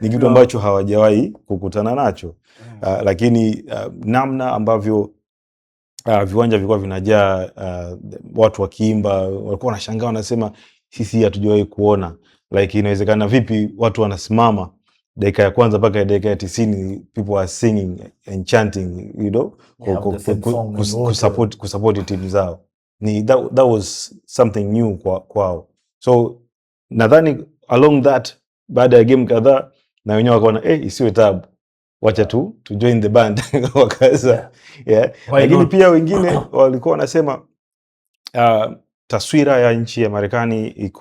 Ni kitu ambacho hawajawahi kukutana nacho. Lakini namna ambavyo viwanja vilikuwa vinajaa, watu wakiimba, walikuwa wanashangaa, wanasema sisi hatujawahi kuona, like inawezekana vipi watu wanasimama dakika ya kwanza mpaka dakika ya 90 people are singing and chanting, kusupport team zao. That was something new kwao. So nadhani along that, baada ya game kadhaa na wenyewe wakaona isiwe tabu, wacha to join the band wakaza. Lakini pia wengine walikuwa wanasema taswira ya nchi ya Marekani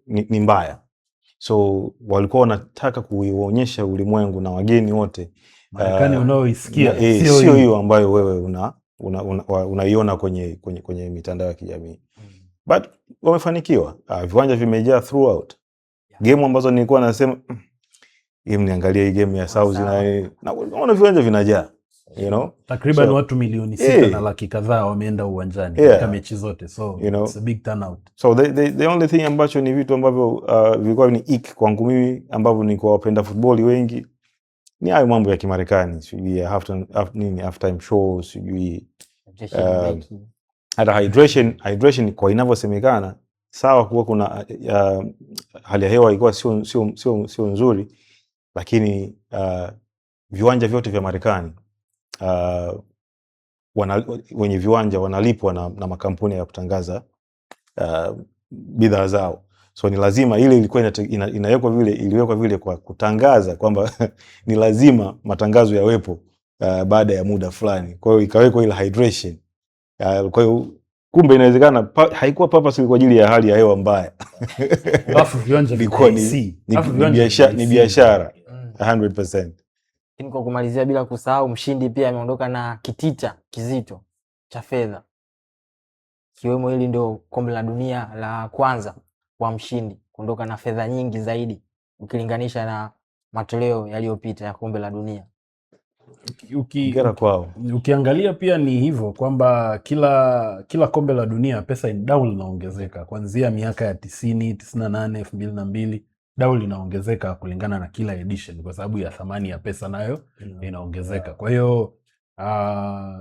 ni mbaya. So walikuwa wanataka kuionyesha ulimwengu na wageni wote Marekani unaoisikia sio hiyo ambayo wewe unaiona kwenye mitandao ya kijamii. But wamefanikiwa. Viwanja vimejaa throughout. Game ambazo nilikuwa nasema niangalia hii game ya Saudi na unaona viwanja vinajaa, takriban watu milioni 6 na laki kadhaa wameenda uwanjani katika mechi zote, so it's a big turnout. So the only thing ambacho ni vitu ambavyo vilikuwa ni kwangu mimi, ambavyo ni kwa wapenda football wengi, ni hayo mambo ya Kimarekani, sijui half time show, sijui hata hydration kwa inavyosemekana. Sawa kuwa kuna hali ya hewa ilikuwa sio nzuri, lakini viwanja vyote vya Marekani, wenye viwanja wanalipwa na makampuni ya kutangaza bidhaa zao. So ni lazima ile ilikuwa iliwekwa vile kwa kutangaza kwamba ni lazima matangazo yawepo baada ya muda fulani. Kwa hiyo ikawekwa ile hydration. Kwa hiyo kumbe inawezekana haikuwa purpose kwa ajili ya hali ya hewa mbaya. Alafu viwanja vilikuwa ni biashara 100%. Kwa kumalizia, bila kusahau, mshindi pia ameondoka na kitita kizito cha fedha, kiwemo hili ndio kombe la dunia la kwanza kwa mshindi kuondoka na fedha nyingi zaidi ukilinganisha na matoleo yaliyopita ya kombe la dunia. Ukiangalia pia ni hivyo kwamba kila kombe la dunia pesa dau linaongezeka kuanzia miaka ya 90, 98, 2002. Dau linaongezeka kulingana na kila edition kwa sababu ya thamani ya pesa nayo inaongezeka. Kwa hiyo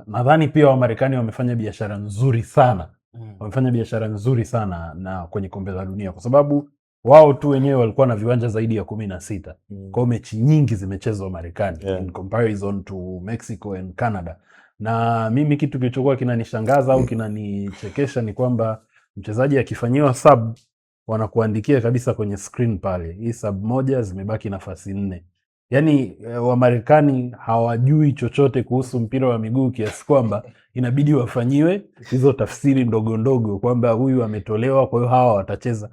nadhani pia Wamarekani wamefanya biashara nzuri sana. Wamefanya biashara nzuri sana na kwenye kombe la dunia, kwa sababu wao tu wenyewe walikuwa na viwanja zaidi ya 16. Kwa mechi nyingi zimechezwa Marekani in comparison to Mexico and Canada. Na mimi kitu kilichokuwa kinanishangaza au kinanichekesha ni kwamba mchezaji akifanyiwa sub wanakuandikia kabisa kwenye screen pale, hii sub moja zimebaki nafasi 4. Yaani Wamarekani hawajui chochote kuhusu mpira wa miguu kiasi kwamba inabidi wafanyiwe hizo tafsiri ndogo ndogo kwamba huyu ametolewa kwa hiyo hawa watacheza.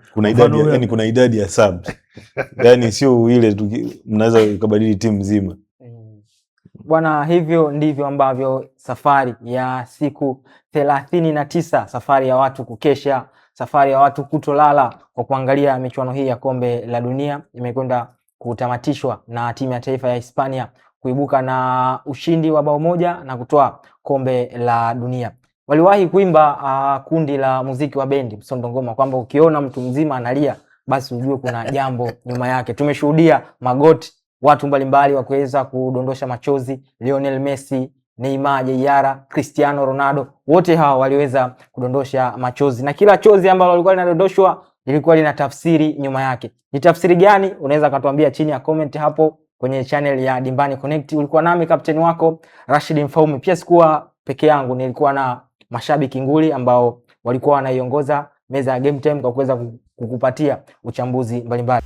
Kuna idadi ya subs. Yaani sio ile mnaweza kubadili timu nzima. Bwana, hivyo ndivyo ambavyo safari ya siku 39, safari ya watu kukesha, safari ya watu kutolala kwa kuangalia michuano hii ya kombe la dunia imekwenda kutamatishwa na timu ya taifa ya Hispania kuibuka na ushindi wa bao moja na kutoa kombe la dunia. Waliwahi kuimba kundi la muziki wa bendi Msondo Ngoma kwamba ukiona mtu mzima analia basi ujue kuna jambo nyuma yake. Tumeshuhudia magoti, watu mbalimbali wakiweza kudondosha machozi, Lionel Messi, Neymar, Jr, Cristiano Ronaldo, wote hawa waliweza kudondosha machozi na kila chozi ambalo lilikuwa linadondoshwa lilikuwa lina tafsiri nyuma yake. Ni tafsiri gani? Unaweza kutuambia chini ya comment hapo kwenye channel ya Dimbani Connect. Ulikuwa nami captain wako Rashid Mfaume. Pia sikuwa peke yangu, nilikuwa na mashabiki nguli ambao walikuwa wanaiongoza meza ya Game Time kwa kuweza kukupatia uchambuzi mbalimbali.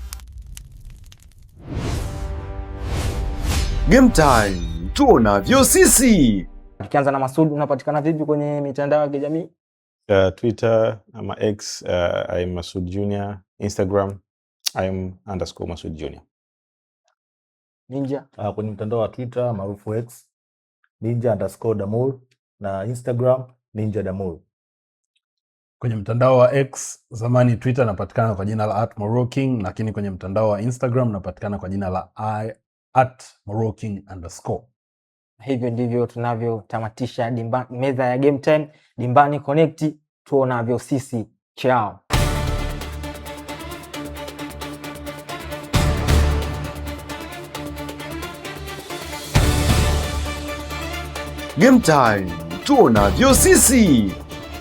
Game Time, tuonavyo sisi. Tukianza na Masud, unapatikana vipi kwenye mitandao ya kijamii? Twitter ama X, I'm Masud Junior. Instagram, I'm _Masud Junior. Ninja? Kwenye mtandao wa Twitter maarufu X, Ninja_Damur, na Instagram Ninja Damur. Kwenye mtandao wa X, zamani Twitter, napatikana kwa jina la @MoroKing, lakini kwenye mtandao wa Instagram napatikana kwa jina la @MoroKing_. Hivyo ndivyo tunavyotamatisha meza ya Game Time, Dimbani Connect, tuonavyo sisi. Chao. Game Time, tuonavyo sisi.